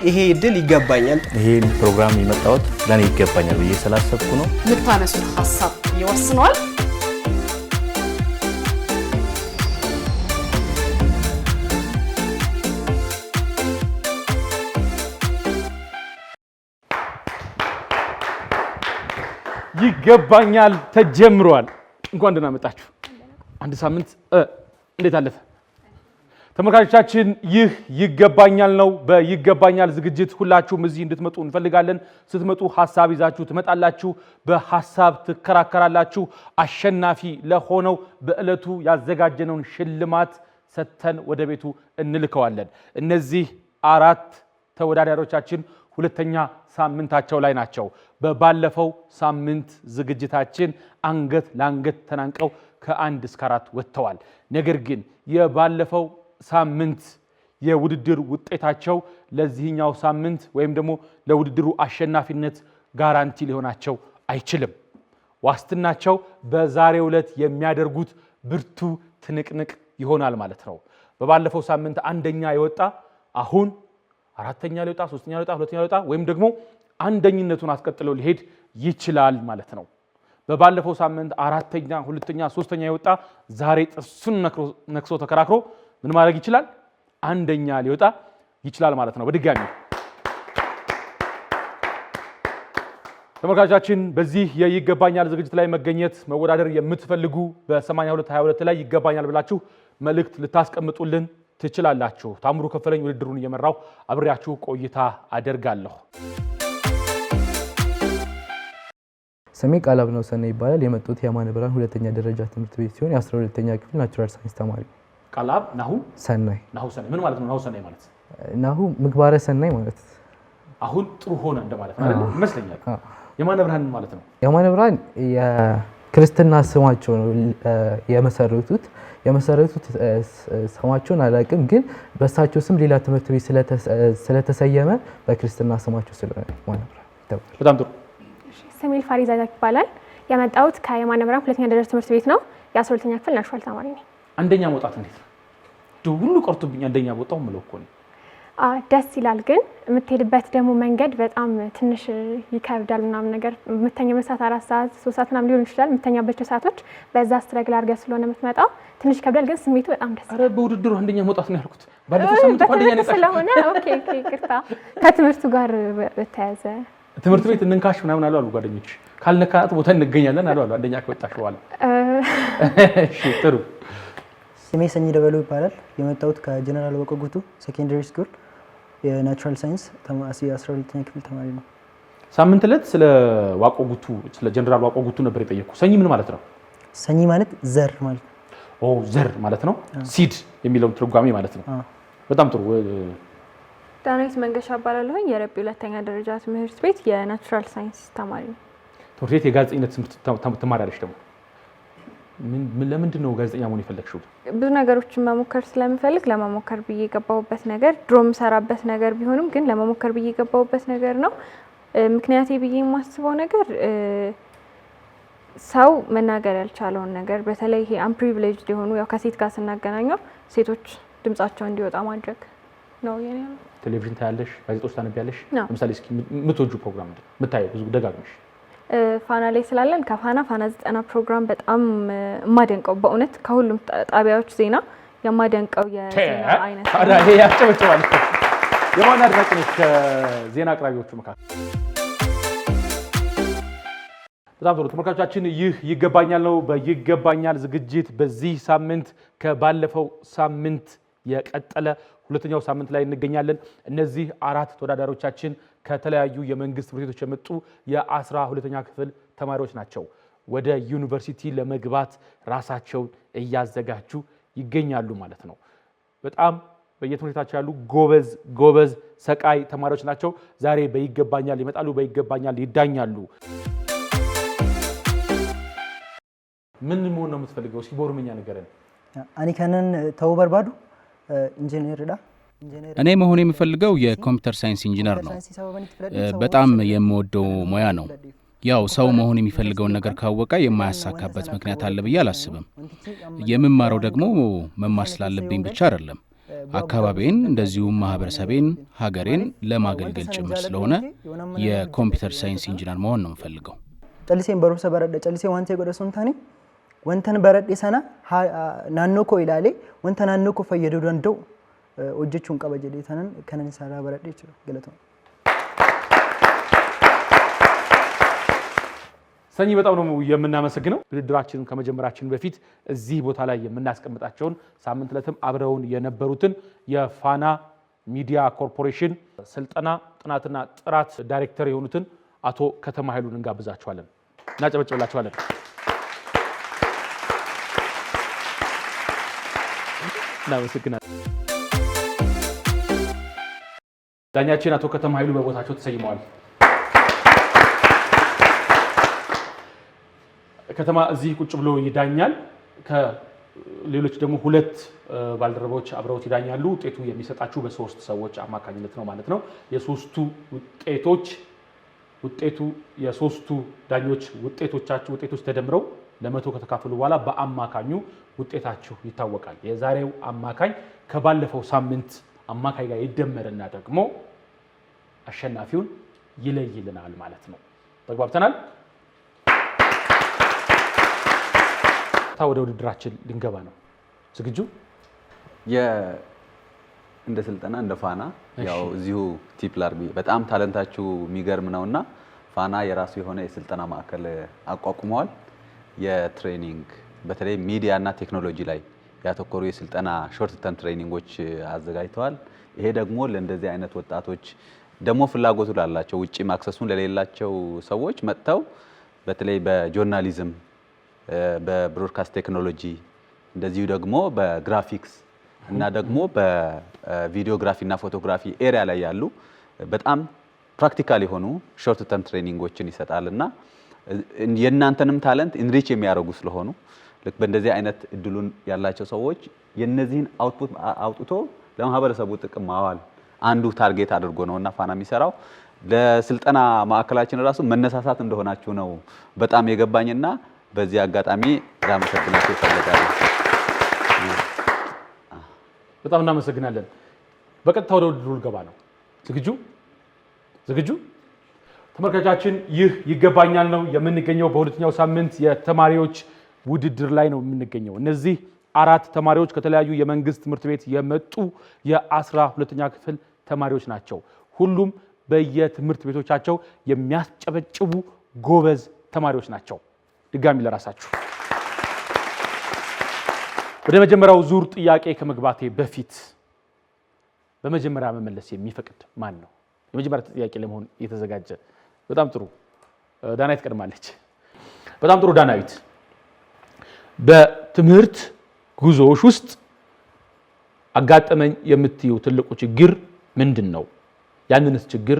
ይሄ እድል ይገባኛል ይሄን ፕሮግራም የመጣሁት ለኔ ይገባኛል ብዬ ስላሰብኩ ነው ምታነሱት ሐሳብ ይወስነዋል ይገባኛል ተጀምሯል እንኳን ደህና መጣችሁ አንድ ሳምንት እንዴት አለፈ ተመልካቾቻችን ይህ ይገባኛል ነው በይገባኛል ዝግጅት ሁላችሁም እዚህ እንድትመጡ እንፈልጋለን ስትመጡ ሐሳብ ይዛችሁ ትመጣላችሁ በሐሳብ ትከራከራላችሁ አሸናፊ ለሆነው በእለቱ ያዘጋጀነውን ሽልማት ሰተን ወደ ቤቱ እንልከዋለን እነዚህ አራት ተወዳዳሪዎቻችን ሁለተኛ ሳምንታቸው ላይ ናቸው በባለፈው ሳምንት ዝግጅታችን አንገት ለአንገት ተናንቀው ከ1 እስከ 4 ወጥተዋል ነገር ግን የባለፈው ሳምንት የውድድር ውጤታቸው ለዚህኛው ሳምንት ወይም ደግሞ ለውድድሩ አሸናፊነት ጋራንቲ ሊሆናቸው አይችልም ዋስትናቸው በዛሬው ዕለት የሚያደርጉት ብርቱ ትንቅንቅ ይሆናል ማለት ነው በባለፈው ሳምንት አንደኛ የወጣ አሁን አራተኛ ሊወጣ ሶስተኛ ሊወጣ ሁለተኛ ሊወጣ ወይም ደግሞ አንደኝነቱን አስቀጥለው ሊሄድ ይችላል ማለት ነው በባለፈው ሳምንት አራተኛ ሁለተኛ ሶስተኛ የወጣ ዛሬ ጥርሱን ነክሶ ተከራክሮ ምን ማድረግ ይችላል አንደኛ ሊወጣ ይችላል ማለት ነው በድጋሚ ተመልካቾቻችን በዚህ የይገባኛል ዝግጅት ላይ መገኘት መወዳደር የምትፈልጉ በ8222 ላይ ይገባኛል ብላችሁ መልእክት ልታስቀምጡልን ትችላላችሁ ታምሩ ከፈለኝ ውድድሩን እየመራው አብሬያችሁ ቆይታ አደርጋለሁ ስሜ ቃላብ ነው ሰነ ይባላል የመጡት የማነ ብርሃን ሁለተኛ ደረጃ ትምህርት ቤት ሲሆን የ12ኛ ክፍል ናቹራል ሳይንስ ተማሪ ቃላብ ናሁ ሰናይ ምን ማለት ነው ናሁ ሰናይ ማለት ናሁ ምግባረ ሰናይ ማለት አሁን ጥሩ ሆነ እንደማለት ነው አይደል ይመስለኛል የማነ ብርሃን ማለት ነው የማነ ብርሃን የክርስትና ስማቸው ነው የመሰረቱት ስማቸውን አላውቅም ግን በሳቸው ስም ሌላ ትምህርት ቤት ስለተሰየመ በክርስትና ስማቸው ስለሆነ ማነ ብርሃን በጣም ጥሩ ሰሚል ፋሪዛ ይባላል የመጣሁት ከየማነ ብርሃን ሁለተኛ ደረጃ ትምህርት ቤት ነው የ12ኛ ክፍል ናቹራል ተማሪ ነኝ አንደኛ መውጣት እንዴት ነው ሁሉ ቀርቶብኝ አንደኛ ወጣው ምለው እኮ ነው ደስ ይላል ግን የምትሄድበት ደግሞ መንገድ በጣም ትንሽ ይከብዳል ምናምን ነገር የምተኛበት ሰዓት 4 ሰዓት 3 ሰዓት ምናምን ሊሆን ይችላል የምተኛበት ሰዓቶች በዛ ስትረግል አድርገህ ስለሆነ የምትመጣው ትንሽ ይከብዳል ግን ስሜቱ በጣም ደስ አረ በውድድሩ አንደኛ መውጣት ነው ያልኩት ባለፈው ሳምንት አንደኛ ነኝ ስለሆነ ኦኬ ይቅርታ ከትምህርቱ ጋር በተያያዘ ትምህርት ቤት እንንካሽ ምናምን አሉ ጓደኞች ካልነካት ቦታ እንገኛለን አሉ አንደኛ ከወጣሽ በኋላ እሺ ጥሩ ስሜ ሰኝ ደበሎ ይባላል የመጣሁት ከጀነራል ወቀጉቱ ሴኮንደሪ ስኩል የናቹራል ሳይንስ ተማሪ 12ኛ ክፍል ተማሪ ነው ሳምንት ዕለት ስለ ዋቆጉቱ ስለ ጀነራል ዋቆጉቱ ነበር የጠየቅኩ ሰኝ ምን ማለት ነው ሰኝ ማለት ዘር ማለት ነው ዘር ማለት ነው ሲድ የሚለው ትርጓሜ ማለት ነው በጣም ጥሩ ዳንኤል መንገሻ ባላለሁኝ የረቢ ሁለተኛ ደረጃ ትምህርት ቤት የናቹራል ሳይንስ ተማሪ ነው ትምህርት ቤት የጋዜጠኝነት ትምህርት ተማሪያለሽ ደግሞ ምን ለምንድን ነው ጋዜጠኛ መሆን የፈለግሽው ብዙ ነገሮችን መሞከር ስለምፈልግ ለመሞከር ብዬ የገባሁበት ነገር ድሮም ሰራበት ነገር ቢሆንም ግን ለመሞከር ብዬ የገባሁበት ነገር ነው ምክንያቴ ብዬ የማስበው ነገር ሰው መናገር ያልቻለውን ነገር በተለይ ይሄ አንፕሪቪሌጅድ የሆኑ ያው ከሴት ጋር ስናገናኘው ሴቶች ድምጻቸው እንዲወጣ ማድረግ ነው የኔ ቴሌቪዥን ታያለሽ ጋዜጦች ታነቢያለሽ ለምሳሌ እስኪ ምትወጁ ፕሮግራም ምንድን ምታየው ብዙ ደጋግመሽ ፋና ላይ ስላለን ከፋና 90 ፕሮግራም በጣም ማደንቀው በእውነት ከሁሉም ጣቢያዎች ዜና የማደንቀው የዜና አይነት ታዲያ ይሄ ያጨበጨባል የማን አድናቂ ነሽ ከዜና አቅራቢዎቹ መካከል በጣም ጥሩ ተመልካቾቻችን ይህ ይገባኛል ነው በይገባኛል ዝግጅት በዚህ ሳምንት ከባለፈው ሳምንት የቀጠለ ሁለተኛው ሳምንት ላይ እንገኛለን እነዚህ አራት ተወዳዳሪዎቻችን ከተለያዩ የመንግስት ትምህርት ቤቶች የመጡ የ12ኛ ክፍል ተማሪዎች ናቸው ወደ ዩኒቨርሲቲ ለመግባት ራሳቸውን እያዘጋጁ ይገኛሉ ማለት ነው በጣም በየትምህርት ቤታቸው ያሉ ጎበዝ ሰቃይ ተማሪዎች ናቸው ዛሬ በይገባኛል ይመጣሉ በይገባኛል ይዳኛሉ ምን መሆን ነው የምትፈልገው እስኪ በኦሮምኛ ንገረን አኒ ከነን ተው በርባዱ ኢንጂነር ዳ እኔ መሆን የምፈልገው የኮምፒውተር ሳይንስ ኢንጂነር ነው በጣም የምወደው ሙያ ነው ያው ሰው መሆን የሚፈልገውን ነገር ካወቀ የማያሳካበት ምክንያት አለ ብዬ አላስብም የምማረው ደግሞ መማር ስላለብኝ ብቻ አይደለም አካባቢን እንደዚሁም ማህበረሰቤን ሀገሬን ለማገልገል ጭምር ስለሆነ የኮምፒውተር ሳይንስ ኢንጂነር መሆን ነው የምፈልገው። ጨልሴን በሩሰ በረደ ጨልሴ ዋንቴ ጎደሱንታኒ ወንተን በረደ ሰና ናኖኮ ኢላሌ ወንተ ናኖኮ ፈየዱ ደንደው ወጀቹን ቀበጀዴታንን ከነን ሰራ በረደ ይችላል ገለተው ሰኚ በጣም ነው የምናመሰግነው። ውድድራችንን ከመጀመራችን በፊት እዚህ ቦታ ላይ የምናስቀምጣቸውን ሳምንት ለተም አብረውን የነበሩትን የፋና ሚዲያ ኮርፖሬሽን ስልጠና ጥናትና ጥራት ዳይሬክተር የሆኑትን አቶ ከተማ ኃይሉን እንጋብዛቸዋለን። እናጨበጭብላቸዋለን። እናመሰግናለን። ዳኛችን አቶ ከተማ ኃይሉ በቦታቸው ተሰይመዋል። ከተማ እዚህ ቁጭ ብሎ ይዳኛል። ከሌሎች ደግሞ ሁለት ባልደረቦች አብረውት ይዳኛሉ። ውጤቱ የሚሰጣችሁ በሶስት ሰዎች አማካኝነት ነው ማለት ነው። የሶስቱ የሶስቱ ዳኞች ውጤቶች ተደምረው ለመቶ ከተካፈሉ በኋላ በአማካኙ ውጤታችሁ ይታወቃል። የዛሬው አማካኝ ከባለፈው ሳምንት አማካኝ ጋር ይደመርና ደግሞ አሸናፊውን ይለይልናል ማለት ነው። ተግባብተናል? ወደ ውድድራችን ልንገባ ነው። ዝግጁ? እንደ ስልጠና እንደ ፋና ያው እዚሁ ቲፕላር በጣም ታለንታችሁ የሚገርም ነውና ፋና የራሱ የሆነ የስልጠና ማዕከል አቋቁመዋል። የትሬኒንግ በተለይ ሚዲያ እና ቴክኖሎጂ ላይ ያተኮሩ የስልጠና ሾርት ተርም ትሬኒንጎች አዘጋጅተዋል። ይሄ ደግሞ ለእንደዚህ አይነት ወጣቶች ደግሞ ፍላጎቱ ላላቸው ውጪ ማክሰሱን ለሌላቸው ሰዎች መጥተው በተለይ በጆርናሊዝም በብሮድካስት ቴክኖሎጂ እንደዚሁ ደግሞ በግራፊክስ እና ደግሞ በቪዲዮግራፊ እና ፎቶግራፊ ኤሪያ ላይ ያሉ በጣም ፕራክቲካል የሆኑ ሾርት ተርም ትሬኒንጎችን ይሰጣልና የእናንተንም ታለንት ኢንሪች የሚያደርጉ ስለሆኑ ልክ በእንደዚህ አይነት እድሉን ያላቸው ሰዎች የነዚህን አውትፑት አውጥቶ ለማህበረሰቡ ጥቅም ማዋል አንዱ ታርጌት አድርጎ ነውና ፋና የሚሰራው ለስልጠና ማዕከላችን ራሱ መነሳሳት እንደሆናችሁ ነው በጣም የገባኝና በዚህ አጋጣሚ ላመሰግናችሁ እፈልጋለሁ። በጣም እናመሰግናለን። በቀጥታ ወደ ውድድሩ ልገባ ነው። ዝግጁ? ተመልካቾቻችን ይህ ይገባኛል ነው የምንገኘው። በሁለተኛው ሳምንት የተማሪዎች ውድድር ላይ ነው የምንገኘው። እነዚህ አራት ተማሪዎች ከተለያዩ የመንግስት ትምህርት ቤት የመጡ የ12ኛ ክፍል ተማሪዎች ናቸው። ሁሉም በየትምህርት ቤቶቻቸው የሚያስጨበጭቡ ጎበዝ ተማሪዎች ናቸው። ድጋሚ ለራሳችሁ ወደ መጀመሪያው ዙር ጥያቄ ከመግባቴ በፊት በመጀመሪያ መመለስ የሚፈቅድ ማን ነው? የመጀመሪያ ጥያቄ ለመሆን የተዘጋጀ። በጣም ጥሩ ዳናዊት ትቀድማለች። በጣም ጥሩ ዳናዊት፣ በትምህርት ጉዞዎች ውስጥ አጋጠመኝ የምትዩ ትልቁ ችግር ምንድን ነው? ያንንስ ችግር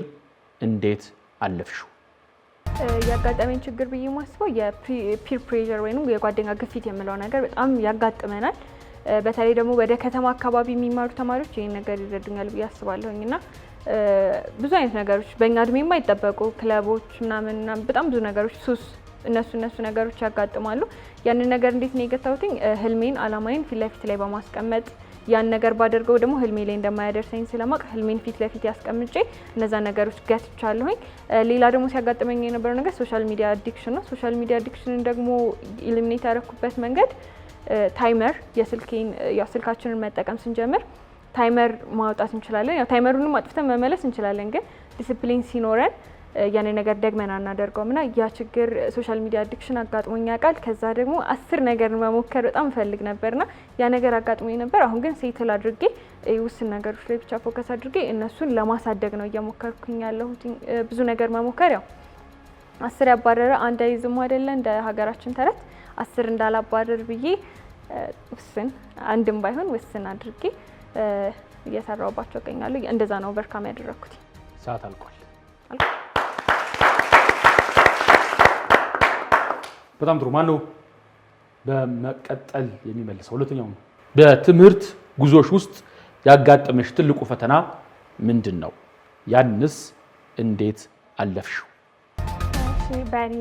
እንዴት አለፍሽው? ያጋጠመኝ ችግር ብዬ ማስበው የፒር ፕሬዠር ወይም የጓደኛ ግፊት የምለው ነገር በጣም ያጋጥመናል። በተለይ ደግሞ ወደ ከተማ አካባቢ የሚማሩ ተማሪዎች ይህን ነገር ይረዱኛል ብዬ አስባለሁኝና ብዙ አይነት ነገሮች በእኛ እድሜ የማይጠበቁ ክለቦች ምናምን በጣም ብዙ ነገሮች ሱስ እነሱ ነገሮች ያጋጥማሉ። ያንን ነገር እንዴት ነው የገታሁትኝ? ህልሜን አላማዬን ፊት ለፊት ላይ በማስቀመጥ ያን ነገር ባደርገው ደግሞ ህልሜ ላይ እንደማያደርሰኝ ስለማቅ ህልሜን ፊት ለፊት ያስቀምጬ እነዛ ነገሮች ገትቻለሁኝ። ሌላ ደግሞ ሲያጋጥመኝ የነበረው ነገር ሶሻል ሚዲያ አዲክሽን ነው። ሶሻል ሚዲያ አዲክሽንን ደግሞ ኢሊሚኔት ያደረኩበት መንገድ ታይመር ስልካችንን መጠቀም ስንጀምር ታይመር ማውጣት እንችላለን። ያው ታይመሩንም አጥፍተን መመለስ እንችላለን፣ ግን ዲሲፕሊን ሲኖረን ያንን ነገር ደግመን አናደርገውም እና ያ ችግር ሶሻል ሚዲያ አዲክሽን አጋጥሞኝ ያውቃል። ከዛ ደግሞ 10 ነገር መሞከር በጣም ፈልግ ነበርና ያ ነገር አጋጥሞኝ ነበር። አሁን ግን ሴትል አድርጌ ውስን ነገሮች ላይ ብቻ ፎከስ አድርጌ እነሱን ለማሳደግ ነው እየሞከርኩኝ ያለሁት። ብዙ ነገር መሞከር ያው 10 ያባረረ አንድ አይዝም አይደለ እንደ ሀገራችን ተረት 10 እንዳላባረር ብዬ ውስን አንድም ባይሆን ውስን አድርጌ እየሰራሁባቸው እገኛለሁ። እንደዛ ነው ኦቨርካም ያደረኩት። ሰዓት አልቋል። በጣም ጥሩ። ማነው በመቀጠል የሚመልሰው? ሁለተኛው ነው። በትምህርት ጉዞሽ ውስጥ ያጋጠመሽ ትልቁ ፈተና ምንድን ነው? ያንስ እንዴት አለፍሽው? በኔ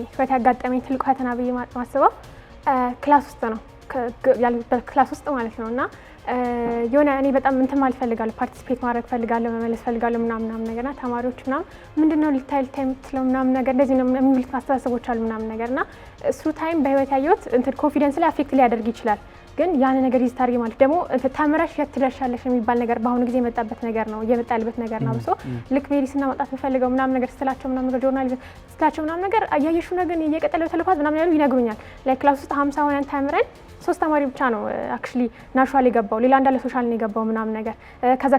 ህይወት ያጋጠመኝ ትልቁ ፈተና ብዬ ማስበው ክላስ ውስጥ ነው። ክላስ ውስጥ ማለት ነው እና የሆነ እኔ በጣም እንትን ማለት ፈልጋለሁ ፓርቲሲፔት ማድረግ ፈልጋለሁ መመለስ ፈልጋለሁ ምናምን ነገርና ተማሪዎች ምናምን ምንድነው ልታይ የምትለው ምናምን ነገር እንደዚህ ነው የሚሉት አስተሳሰቦች አሉ ምናምን ነገርና እሱ ታይም በህይወት ያየሁት እንትን ኮንፊደንስ ላይ አፌክት ሊያደርግ ይችላል። ግን ያን ነገር ይስታርጊ ማለት ደግሞ ተምረሽ የት ትደርሻለሽ የሚባል ነገር በአሁኑ ጊዜ የመጣበት ነገር ነው እየመጣልበት ነገር ነው። ብሶ ልክ ሜዲሲን ማውጣት በፈልገው ምናምን ነገር ስትላቸው ምናምን ነገር ጆርናሊዝም ስትላቸው ምናምን ነገር አያየሽው ነገር እየቀጠለ ተልኳት ምናምን ያሉ ይነግሩኛል። ላይ ክላስ ውስጥ 50 ሆነን ተምረን 3 ተማሪ ብቻ ነው አክቹሊ ናቹራል የገባው ሌላ እንዳለ ሶሻል ነው የገባው ምናምን ነገር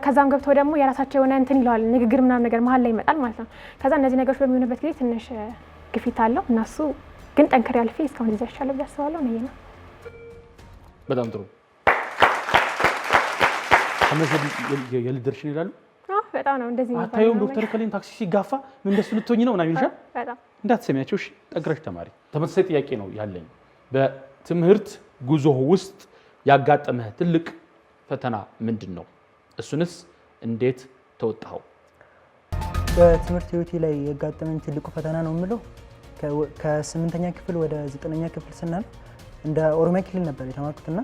ከዛም ገብተው ደግሞ የራሳቸው የሆነ እንትን ይለዋል ንግግር ምናምን ነገር መሀል ላይ ይመጣል ማለት ነው። ከዛ እነዚህ ነገሮች በሚሆንበት ጊዜ ትንሽ ግፊት አለው እነሱ ግን ጠንከር ያልፈ እስካሁን እዚህ ያሻለው ያስባለው ነው ነው። በጣም ጥሩ አመሰግን የልደርሽን ይላሉ። በጣም ነው እንደዚህ ነው። አታዩም ዶክተር ከሌን ታክሲ ሲጋፋ ምን እንደሱ ልትሆኚ ነው ምናምን ይልሻል። በጣም እንዳትሰሚያቸው እሺ። ጠግረሽ ተማሪ። ተመሳሳይ ጥያቄ ነው ያለኝ። በትምህርት ጉዞ ውስጥ ያጋጠመህ ትልቅ ፈተና ምንድን ነው? እሱንስ እንዴት ተወጣኸው? በትምህርት ህይወቴ ላይ ያጋጠመኝ ትልቁ ፈተና ነው የምለው ከ8ኛ ክፍል ወደ 9ኛ ክፍል ስናል እንደ ኦሮሚያ ክልል ነበር የተማርኩትና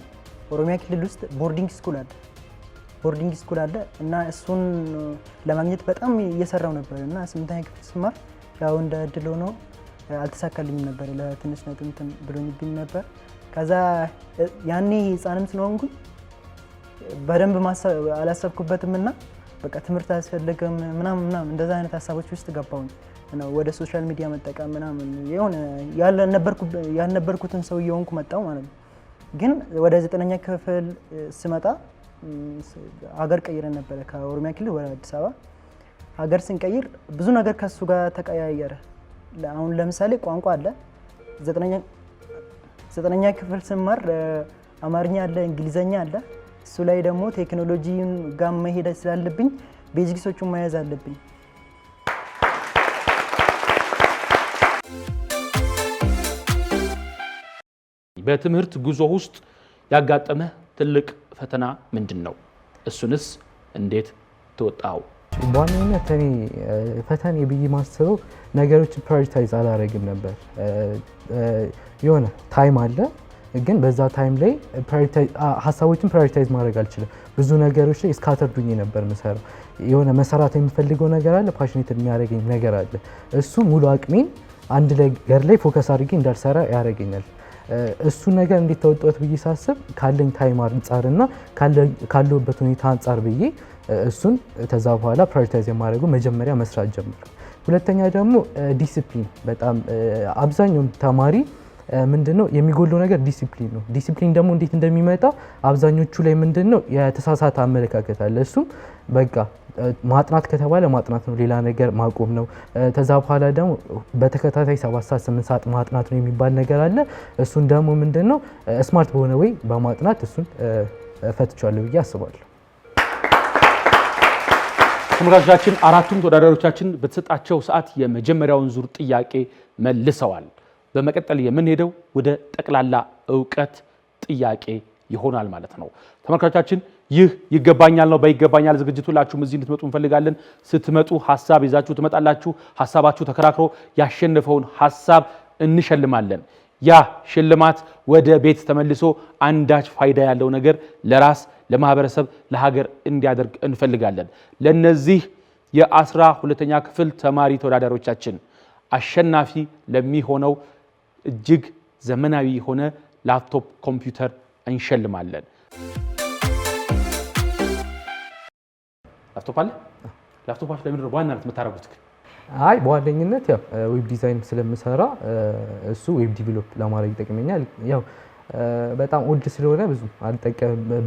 ኦሮሚያ ክልል ውስጥ ቦርዲንግ ስኩል አለ እና እሱን ለማግኘት በጣም እየሰራው ነበር እና 8ኛ ክፍል ስማር ያው እንደ እድል ሆኖ አልተሳካልኝም ነበር። ለትንሽ ነጥብ ብሎኝብኝ ነበር። ከዛ ያኔ ህፃንም ስለሆንኩኝ በደንብ አላሰብኩበትም እና በቃ ትምህርት አያስፈልግም ምናምን እንደዛ አይነት ሀሳቦች ውስጥ ገባሁኝ እና ወደ ሶሻል ሚዲያ መጠቀም ምናምን የሆነ ያልነበርኩትን ሰው እየሆንኩ መጣሁ ማለት ነው። ግን ወደ 9ኛ ክፍል ስመጣ ሀገር ቀይረን ነበረ ከኦሮሚያ ክልል ወደ አዲስ አበባ ሀገር ስንቀይር ብዙ ነገር ከሱ ጋር ተቀያየረ። አሁን ለምሳሌ ቋንቋ አለ 9ኛ ክፍል ስማር አማርኛ አለ እንግሊዘኛ አለ። እሱ ላይ ደግሞ ቴክኖሎጂን ጋር መሄድ ስላለብኝ ቤዚክሶቹን መያዝ አለብኝ። በትምህርት ጉዞ ውስጥ ያጋጠመህ ትልቅ ፈተና ምንድን ነው? እሱንስ እንዴት ተወጣው? በዋነኝነት እኔ ፈተና ብዬ ማስበው ነገሮችን ፕራዮሪታይዝ አላደርግም ነበር። የሆነ ታይም አለ ግን በዛ ታይም ላይ ሀሳቦችን ፕራዮሪታይዝ ማድረግ አልችልም። ብዙ ነገሮች ላይ ስካተርዱኝ ነበር የምሰራው። የሆነ መሰራት የምፈልገው ነገር አለ፣ ፓሽኔት የሚያደርገኝ ነገር አለ። እሱ ሙሉ አቅሜን አንድ ነገር ላይ ፎከስ አድርጌ እንዳልሰራ ያደርገኛል። እሱ ነገር እንዴት ተወጣሁት ብዬ ሳስብ ካለኝ ታይም አንጻርና ካለሁበት ሁኔታ አንጻር ብዬ እሱን ከዛ በኋላ ፕራዮሪታይዝ የማደርገው መጀመሪያ መስራት ጀመርኩ። ሁለተኛ ደግሞ ዲሲፕሊን። በጣም አብዛኛው ተማሪ ምንድነው የሚጎለው ነገር ዲሲፕሊን ነው። ዲሲፕሊን ደግሞ እንዴት እንደሚመጣ አብዛኞቹ ላይ ምንድነው የተሳሳተ አመለካከት አለ። እሱም በቃ ማጥናት ከተባለ ማጥናት ነው፣ ሌላ ነገር ማቆም ነው። ከዛ በኋላ ደግሞ በተከታታይ 7 ሰዓት 8 ሰዓት ማጥናት ነው የሚባል ነገር አለ። እሱን ደግሞ ምንድነው ስማርት በሆነ ወይ በማጥናት እሱን ፈትቻለሁ ብዬ አስባለሁ። ተመልካቾቻችን አራቱም ተወዳዳሪዎቻችን በተሰጣቸው ሰዓት የመጀመሪያውን ዙር ጥያቄ መልሰዋል። በመቀጠል የምንሄደው ወደ ጠቅላላ እውቀት ጥያቄ ይሆናል ማለት ነው። ተመልካቾቻችን ይህ ይገባኛል ነው። በይገባኛል ዝግጅት ሁላችሁም እዚህ እንድትመጡ እንፈልጋለን። ስትመጡ ሀሳብ ይዛችሁ ትመጣላችሁ። ሀሳባችሁ ተከራክሮ ያሸነፈውን ሀሳብ እንሸልማለን። ያ ሽልማት ወደ ቤት ተመልሶ አንዳች ፋይዳ ያለው ነገር ለራስ ለማህበረሰብ ለሀገር እንዲያደርግ እንፈልጋለን። ለነዚህ የ12ኛ ክፍል ተማሪ ተወዳዳሪዎቻችን አሸናፊ ለሚሆነው እጅግ ዘመናዊ የሆነ ላፕቶፕ ኮምፒውተር እንሸልማለን። ላፕቶፕ አለ። ላፕቶፓችሁ ለምን ነው በዋናነት የምታደርጉት? አይ በዋነኝነት ያው ዌብ ዲዛይን ስለምሰራ እሱ ዌብ ዲቨሎፕ ለማድረግ ይጠቅመኛል። ያው በጣም ኦልድ ስለሆነ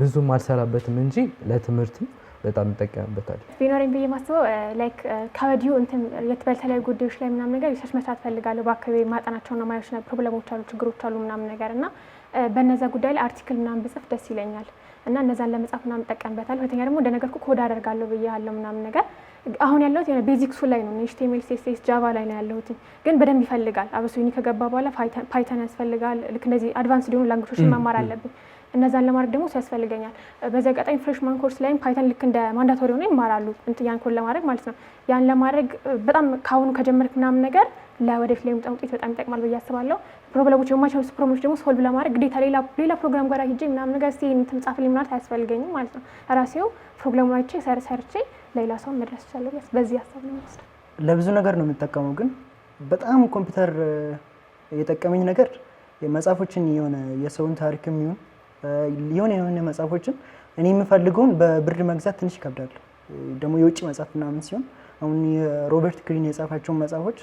ብዙም አልሰራበትም እንጂ ለትምህርትም በጣም እንጠቀምበታለን። ቢኖረኝ ብዬ ማስበው ላይክ ከወዲሁ እንትን በተለያዩ ጉዳዮች ላይ ምናምን ነገር ሪሰርች መስራት ፈልጋለሁ። በአካባቢ ማጠናቸውና ማየት ነው ፕሮብለሞች አሉ፣ ችግሮች አሉ ምናምን ነገር እና በነዛ ጉዳይ ላይ አርቲክል ምናምን ብጽፍ ደስ ይለኛል እና እነዛን ለመጻፍ ምናምን እንጠቀምበታለሁ። ሁለተኛ ደግሞ እንደነገርኩ ኮድ አደርጋለሁ ብዬ ያለው ምናምን ነገር አሁን ያለሁት የሆነ ቤዚክሱ ላይ ነው፣ ኤችቲኤምኤል ሲኤስኤስ ጃቫ ላይ ነው ያለሁት። ግን በደንብ ይፈልጋል አብሶ ዩኒ ከገባ በኋላ ፓይተን ያስፈልጋል። ልክ እንደዚህ አድቫንስ ሊሆኑ ላንጉጆችን መማር አለብን እነዛን ለማድረግ ደግሞ ያስፈልገኛል። በዚህ አጋጣሚ ፍሬሽማን ኮርስ ላይም ፓይተን ልክ እንደ ማንዳቶሪ ሆነ ይማራሉ ያን ኮድ ለማድረግ ማለት ነው። ያን ለማድረግ በጣም ካሁኑ ከጀመርክ ምናምን ነገር ለወደፊት ላይ የሚመጣው ውጤት በጣም ይጠቅማል ብዬ አስባለሁ። ፕሮብለሞች የማይቻሉ ፕሮብለሞች ደግሞ ሶልቭ ለማድረግ ግዴታ ሌላ ፕሮግራም ጋር ሄጄ ምናምን ነገር እስቲ እንትን ጻፍልኝ ማለት አያስፈልገኝም ማለት ነው። ራሴው ፕሮብለሙን አይቼ ሰርቼ ሌላ ሰው መድረስ ይችላል። በዚህ ሀሳብ ነው ማለት ነው። ለብዙ ነገር ነው የምጠቀመው፣ ግን በጣም ኮምፒውተር የጠቀመኝ ነገር መጽሐፎችን የሆነ የሰውን ታሪክም ይሁን የሆነ መጽሐፎችን እኔ የምፈልገውን በብር መግዛት ትንሽ ይከብዳል። ደግሞ የውጭ መጽሐፍ ምናምን ሲሆን አሁን የሮበርት ግሪን የጻፋቸውን መጽሐፎች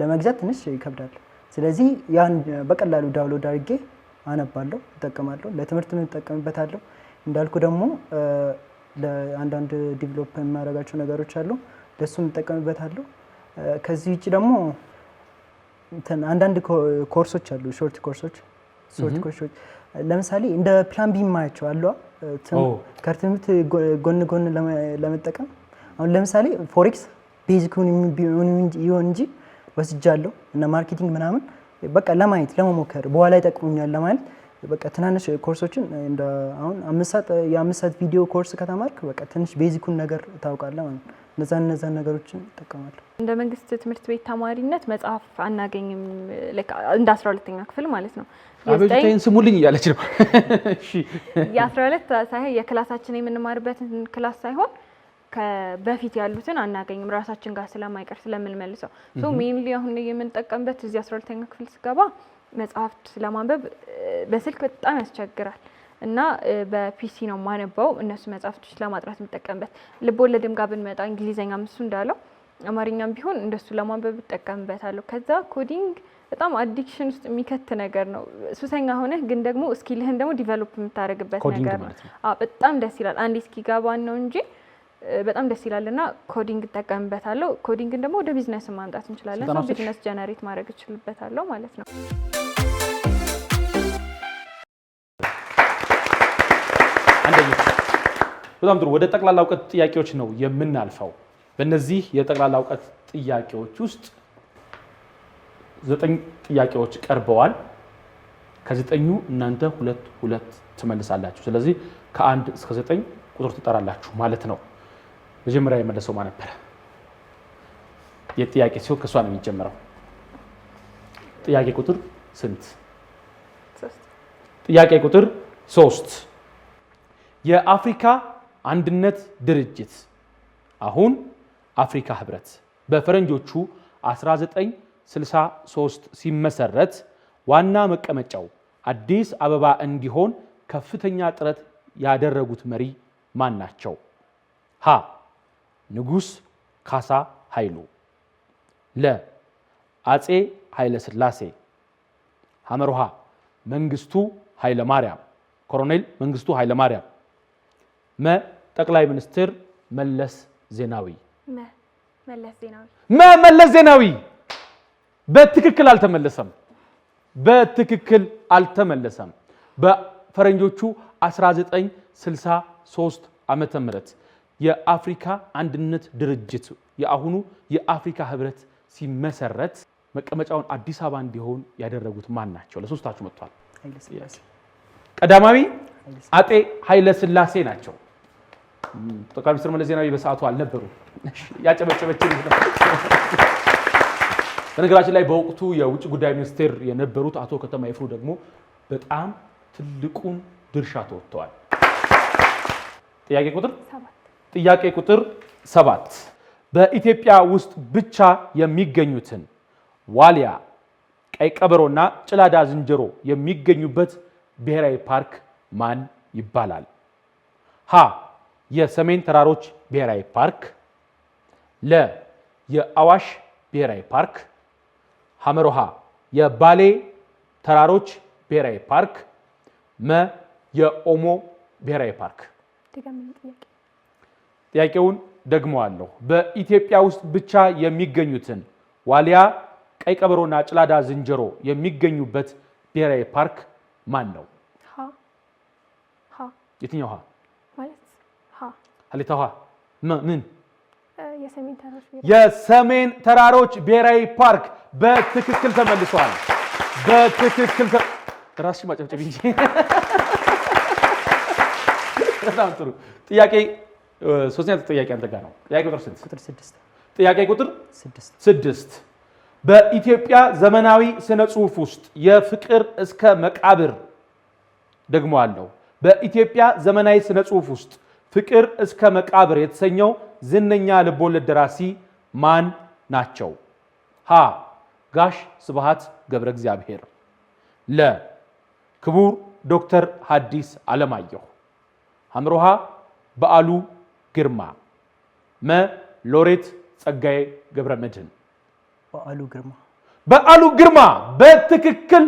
ለመግዛት ትንሽ ይከብዳል። ስለዚህ ያን በቀላሉ ዳውንሎድ አድርጌ አነባለሁ፣ እጠቀማለሁ። ለትምህርት እጠቀምበታለሁ። እንዳልኩ ደግሞ ለአንዳንድ ዲቨሎፕ የማደርጋቸው ነገሮች አሉ፣ ለሱም እጠቀምበታለሁ። ከዚህ ውጭ ደግሞ አንዳንድ ኮርሶች አሉ፣ ሾርት ኮርሶች ለምሳሌ እንደ ፕላን ቢ ማያቸው አሉ ከትምህርት ጎን ለመጠቀም። አሁን ለምሳሌ ፎሬክስ ቤዚኩን ይሆን እንጂ ወስጃለሁ እና ማርኬቲንግ ምናምን በቃ ለማየት ለመሞከር በኋላ ይጠቅሙኛል ለማለት በቃ ትናንሽ ኮርሶችን እንደ አሁን የ5 ሰዓት ቪዲዮ ኮርስ ከተማርክ በቃ ትንሽ ቤዚኩን ነገር ታውቃለህ ማለት ነው። እነዛን ነገሮችን እጠቀማለሁ። እንደ መንግስት ትምህርት ቤት ተማሪነት መጽሐፍ አናገኝም እንደ 12ኛ ክፍል ማለት ነው። አበጅታይን ስሙልኝ እያለች ነው። እሺ የ12 ሳይሆን የክላሳችን የምንማርበትን ክላስ ሳይሆን በፊት ያሉትን አናገኝም ራሳችን ጋር ስለማይቀር ስለምንመልሰው ሶ ሜንሊ አሁን የምንጠቀምበት እዚህ 12ኛ ክፍል ስገባ መጽሐፍት ለማንበብ በስልክ በጣም ያስቸግራል እና በፒሲ ነው ማነበው። እነሱ መጽሐፍቶች ለማጥራት የምጠቀምበት ልቦለድም ጋር ብንመጣ እንግሊዘኛም እሱ እንዳለው አማርኛም ቢሆን እንደሱ ለማንበብ እጠቀምበታለሁ። ከዛ ኮዲንግ በጣም አዲክሽን ውስጥ የሚከት ነገር ነው። ሱሰኛ ሆነህ ግን ደግሞ ስኪልህን ደግሞ ዲቨሎፕ የምታደርግበት ነገር ነው። በጣም ደስ ይላል። አንዴ እስኪገባን ነው እንጂ በጣም ደስ ይላልና ኮዲንግ እጠቀምበታለሁ። ኮዲንግን ደግሞ ወደ ቢዝነስ ማምጣት እንችላለን። ሰው ቢዝነስ ጀነሬት ማድረግ እችልበታለሁ ማለት ነው። አንደኛ በጣም ጥሩ። ወደ ጠቅላላ እውቀት ጥያቄዎች ነው የምናልፈው። በእነዚህ የጠቅላላ እውቀት ጥያቄዎች ውስጥ 9 ጥያቄዎች ቀርበዋል። ከ9ኙ እናንተ 2 ትመልሳላችሁ። ስለዚህ ከ1 እስከ 9 ቁጥር ትጠራላችሁ ማለት ነው። መጀመሪያ የመለሰው ማን ነበር? የጥያቄ ሲሆን ከሷ ነው የሚጀምረው። ጥያቄ ቁጥር ስንት? ጥያቄ ቁጥር 3 የአፍሪካ አንድነት ድርጅት አሁን አፍሪካ ህብረት በፈረንጆቹ 1963 ሲመሰረት ዋና መቀመጫው አዲስ አበባ እንዲሆን ከፍተኛ ጥረት ያደረጉት መሪ ማን ናቸው? ሀ ንጉስ ካሳ ኃይሉ፣ ለ አጼ ኃይለ ሥላሴ፣ ሐመርሃ መንግስቱ ኃይለ ማርያም ኮሎኔል መንግስቱ ኃይለ ማርያም፣ መ ጠቅላይ ሚኒስትር መለስ ዜናዊ። መለስ ዜናዊ በትክክል አልተመለሰም። በፈረንጆቹ 1963 ዓመተ ምህረት የአፍሪካ አንድነት ድርጅት የአሁኑ የአፍሪካ ህብረት ሲመሰረት መቀመጫውን አዲስ አበባ እንዲሆን ያደረጉት ማን ናቸው? ለሶስታችሁ መጥቷል። ቀዳማዊ አጤ ኃይለ ሥላሴ ናቸው። ጠቅላይ ሚኒስትር መለስ ዜናዊ በሰዓቱ አልነበሩ። ያጨበጨበችን ነው። በነገራችን ላይ በወቅቱ የውጭ ጉዳይ ሚኒስቴር የነበሩት አቶ ከተማ ይፍሩ ደግሞ በጣም ትልቁን ድርሻ ተወጥተዋል። ጥያቄ ቁጥር 7 በኢትዮጵያ ውስጥ ብቻ የሚገኙትን ዋሊያ፣ ቀይ ቀበሮና ጭላዳ ዝንጀሮ የሚገኙበት ብሔራዊ ፓርክ ማን ይባላል? ሀ የሰሜን ተራሮች ብሔራዊ ፓርክ፣ ለ የአዋሽ ብሔራዊ ፓርክ፣ ሐመሮሃ የባሌ ተራሮች ብሔራዊ ፓርክ፣ መ የኦሞ ብሔራዊ ፓርክ። ጥያቄውን ደግመዋለሁ። በኢትዮጵያ ውስጥ ብቻ የሚገኙትን ዋሊያ፣ ቀይ ቀበሮና ጭላዳ ዝንጀሮ የሚገኙበት ብሔራዊ ፓርክ ማን ነው? የትኛው ሀ? ሀሌታ ሀ ምን? የሰሜን ተራሮች ብሔራዊ ፓርክ በትክክል ተመልሷል። በትክክል ራስሽ ማጨብጨብ እንጂ በጣም ጥሩ ጥያቄ። ሶስተኛ ጥያቄ አንተ ጋር ነው። ጥያቄ ቁጥር ስንት? ቁጥር 6 ጥያቄ ቁጥር 6 6 በኢትዮጵያ ዘመናዊ ስነ ጽሁፍ ውስጥ የፍቅር እስከ መቃብር ደግሞ አለው። በኢትዮጵያ ዘመናዊ ስነ ጽሁፍ ውስጥ ፍቅር እስከ መቃብር የተሰኘው ዝነኛ ልቦለድ ደራሲ ማን ናቸው? ሀ ጋሽ ስብሐት ገብረ እግዚአብሔር፣ ለ ክቡር ዶክተር ሐዲስ ዓለማየሁ፣ ሐምሮሃ በዓሉ ግርማ፣ መ ሎሬት ጸጋዬ ገብረ መድኅን። በዓሉ ግርማ በትክክል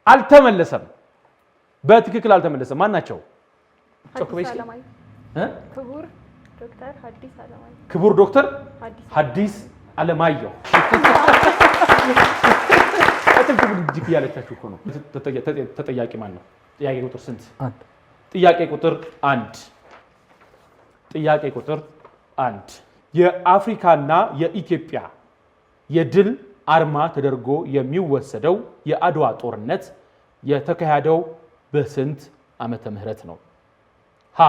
አልተመለሰም። በትክክል አልተመለሰም። ማን ናቸው? ክቡር ዶክተር ሐዲስ ዓለማየሁ። እጅግ ያለቻችሁ እኮ ነው። ተጠያቂ ማን ነው? ጥያቄ ቁጥር ስንት? ጥያቄ ቁጥር 1 ጥያቄ ቁጥር 1 የአፍሪካና የኢትዮጵያ የድል አርማ ተደርጎ የሚወሰደው የአድዋ ጦርነት የተካሄደው በስንት ዓመተ ምህረት ነው? ሀ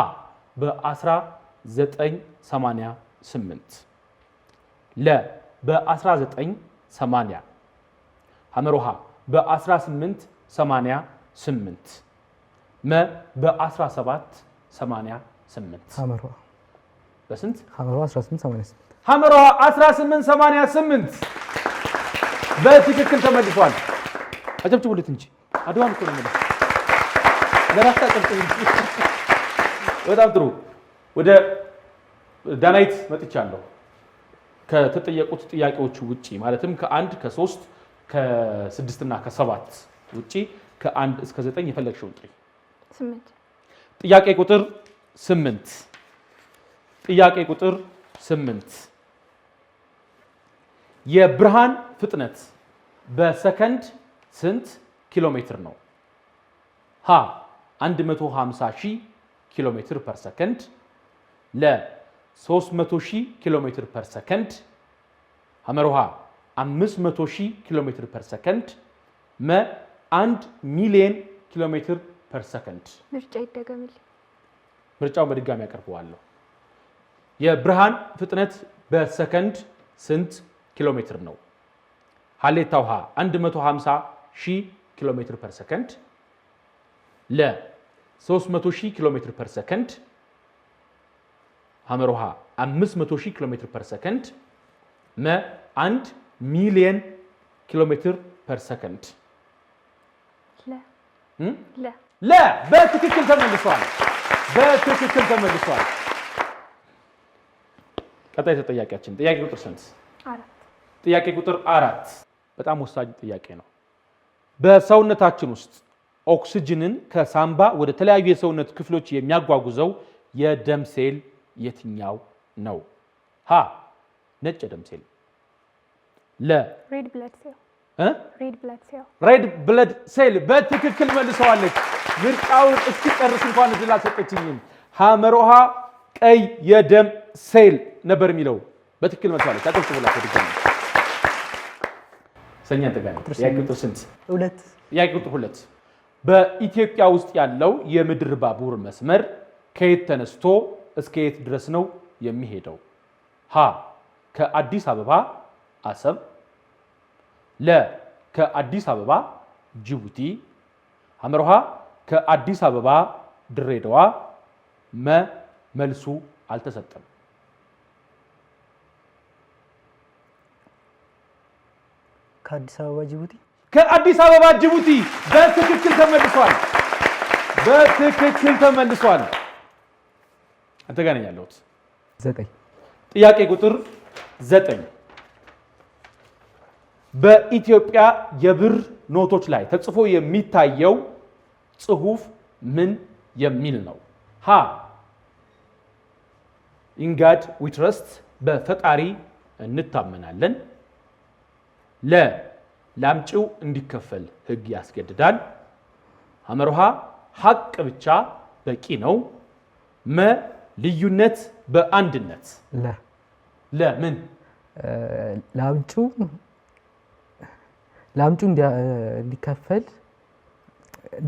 በ1988፣ ለ በ1980፣ ሐመሮሃ በ1888፣ መ በ1788። ሐመሮሃ በስንት? ሐመሮሃ 1888። ሐመሮሃ 1888 በትክክል ተመልሷል። አጨብጭቡለት እንጂ አድዋን እኮ ነው ማለት ለራስ አጨብጭቡ እንጂ። በጣም ጥሩ። ወደ ዳናይት መጥቻለሁ። ከተጠየቁት ጥያቄዎች ውጪ ማለትም ከ1 ከ3 ከ6 እና ከ7 ውጪ ከ1 እስከ 9 የፈለግሽውን ጥሪ። 8 ጥያቄ ቁጥር 8 ጥያቄ ቁጥር 8 የብርሃን ፍጥነት በሰከንድ ስንት ኪሎ ሜትር ነው? ሀ 150,000 ኪሎ ሜትር ፐር ሰከንድ፣ ለ 300,000 ኪሎ ሜትር ፐር ሰከንድ፣ ሐመሮሃ 500,000 ኪሎ ሜትር ፐር ሰከንድ፣ መ 1 ሚሊዮን ኪሎ ሜትር ፐር ሰከንድ። ምርጫ ይደገምልኝ። ምርጫውን በድጋሚ ያቀርበዋለሁ። የብርሃን ፍጥነት በሰከንድ ስንት ኪሎ ሜትር ነው? ሀሌታ ውሃ 150,000 ኪሎ ሜትር ፐር ሰከንድ፣ ለ 300,000 ኪሎ ሜትር ፐር ሰከንድ፣ ሐመሮሃ 500,000 ኪሎ ሜትር ፐር ሰከንድ፣ መ 1 ሚሊዮን ኪሎ ሜትር ፐር ሰከንድ። ለ በትክክል ተመልሷል። በትክክል ተመልሷል። ቀጣይ ተጠያቂያችን ጥያቄ ቁጥር ስንት? 4 ጥያቄ ቁጥር 4 በጣም ወሳኝ ጥያቄ ነው። በሰውነታችን ውስጥ ኦክሲጅንን ከሳምባ ወደ ተለያዩ የሰውነት ክፍሎች የሚያጓጉዘው የደም ሴል የትኛው ነው? ሀ ነጭ ደም ሴል፣ ለ ሬድ ብለድ ሴል ሬድ ብለድ ሴል በትክክል መልሰዋለች። ምርጫውን እስኪጨርስ እንኳን እድል አልሰጠችኝም። ሐመሮሃ ቀይ የደም ሴል ነበር የሚለው በትክክል መልሰዋለች። አጨብጭቡላት ድጋሚ። ሰኛ ተጋኒ ጥያቄ ቁጥር ስንት? 2 ጥያቄ ቁጥር 2 በኢትዮጵያ ውስጥ ያለው የምድር ባቡር መስመር ከየት ተነስቶ እስከ የት ድረስ ነው የሚሄደው? ሀ ከአዲስ አበባ አሰብ፣ ለ ከአዲስ አበባ ጅቡቲ፣ ሐመሮሃ ከአዲስ አበባ ድሬዳዋ፣ መ መልሱ አልተሰጠም። ከአዲስ አበባ ጅቡቲ ከአዲስ አበባ ጅቡቲ በትክክል ተመልሷል። በትክክል ተመልሷል። አንተ ጋር ነኝ ያለሁት። 9 ጥያቄ ቁጥር 9 በኢትዮጵያ የብር ኖቶች ላይ ተጽፎ የሚታየው ጽሑፍ ምን የሚል ነው? ሀ ኢን ጋድ ዊ ትረስት በፈጣሪ እንታመናለን፣ ለ ላምጪው እንዲከፈል ሕግ ያስገድዳል፣ ሐመሮሃ ሐቅ ብቻ በቂ ነው፣ መ ልዩነት በአንድነት። ለምን ላምጩ እንዲከፈል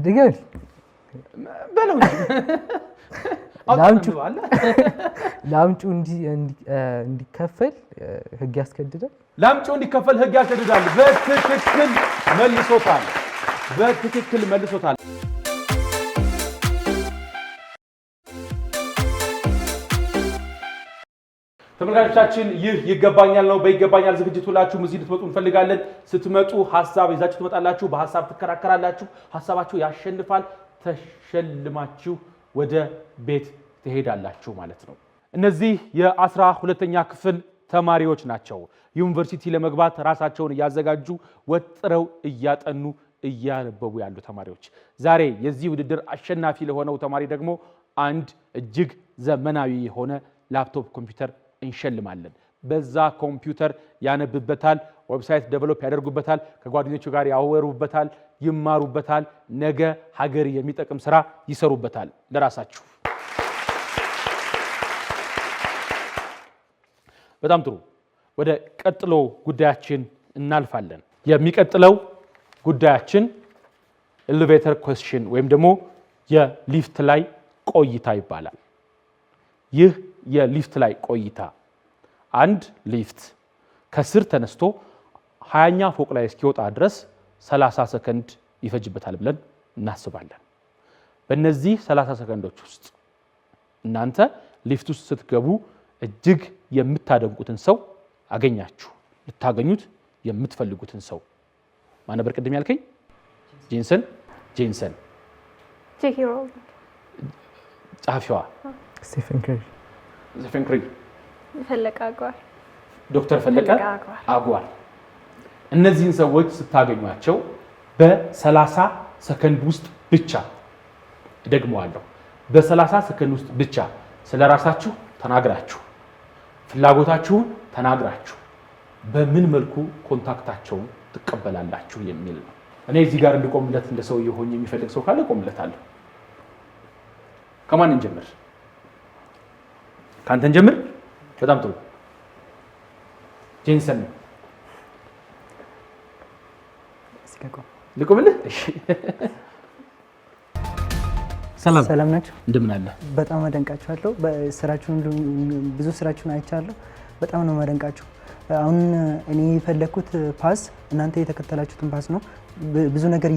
ድገል በለው ለአምጪው እንዲከፈል ህግ ያስገድዳል። ለአምጪው እንዲከፈል ህግ ያስገድዳል። በትክክል መልሶታል። ተመልካቾቻችን ይህ ይገባኛል ነው። በይገባኛል ዝግጅት ሁላችሁም እዚህ ልትመጡ እንፈልጋለን። ስትመጡ ሀሳብ ይዛችሁ ትመጣላችሁ። በሀሳብ ትከራከራላችሁ። ሀሳባችሁ ያሸንፋል። ተሸልማችሁ ወደ ቤት ትሄዳላችሁ ማለት ነው። እነዚህ የ12ኛ ክፍል ተማሪዎች ናቸው። ዩኒቨርሲቲ ለመግባት ራሳቸውን እያዘጋጁ ወጥረው እያጠኑ እያነበቡ ያሉ ተማሪዎች። ዛሬ የዚህ ውድድር አሸናፊ ለሆነው ተማሪ ደግሞ አንድ እጅግ ዘመናዊ የሆነ ላፕቶፕ ኮምፒውተር እንሸልማለን። በዛ ኮምፒውተር ያነብበታል፣ ዌብሳይት ዴቨሎፕ ያደርጉበታል፣ ከጓደኞቹ ጋር ያወሩበታል፣ ይማሩበታል፣ ነገ ሀገር የሚጠቅም ስራ ይሰሩበታል። ለራሳችሁ በጣም ጥሩ። ወደ ቀጥሎ ጉዳያችን እናልፋለን። የሚቀጥለው ጉዳያችን ኤሌቬተር ኩዌስችን ወይም ደግሞ የሊፍት ላይ ቆይታ ይባላል። ይህ የሊፍት ላይ ቆይታ አንድ ሊፍት ከስር ተነስቶ 20ኛ ፎቅ ላይ እስኪወጣ ድረስ 30 ሰከንድ ይፈጅበታል ብለን እናስባለን። በእነዚህ 30 ሰከንዶች ውስጥ እናንተ ሊፍት ውስጥ ስትገቡ እጅግ የምታደንቁትን ሰው አገኛችሁ። ልታገኙት የምትፈልጉትን ሰው ማን ነበር ቅድም ያልከኝ? ጄንሰን ጄኪ ሮሊንግ። ጸሐፊዋ ስቴፈን ክሪ፣ ፈለቀ አጓር፣ ዶክተር ፈለቀ አጓር። እነዚህን ሰዎች ስታገኟቸው በ30 ሰከንድ ውስጥ ብቻ ደግመዋለሁ፣ በ30 ሰከንድ ውስጥ ብቻ ስለ ራሳችሁ ተናግራችሁ ፍላጎታችሁን ተናግራችሁ በምን መልኩ ኮንታክታቸውን ትቀበላላችሁ የሚል ነው። እኔ እዚህ ጋር እንድቆምለት እንደ ሰው የሆነ የሚፈልግ ሰው ካለ ቆምለታለሁ። ከማን እንጀምር? ካንተ እንጀምር። በጣም ጥሩ። ጄንሰን ነው ልቆምልህ? እሺ። ሰላም ናችሁ? እንደምን አለ? በጣም አደንቃችኋለሁ። በስራችሁን ብዙ ስራችሁን አይቻለሁ። በጣም ነው ማደንቃችሁ። አሁን እኔ የፈለኩት ፓስ እናንተ የተከተላችሁትን ፓስ ነው። ብዙ ነገር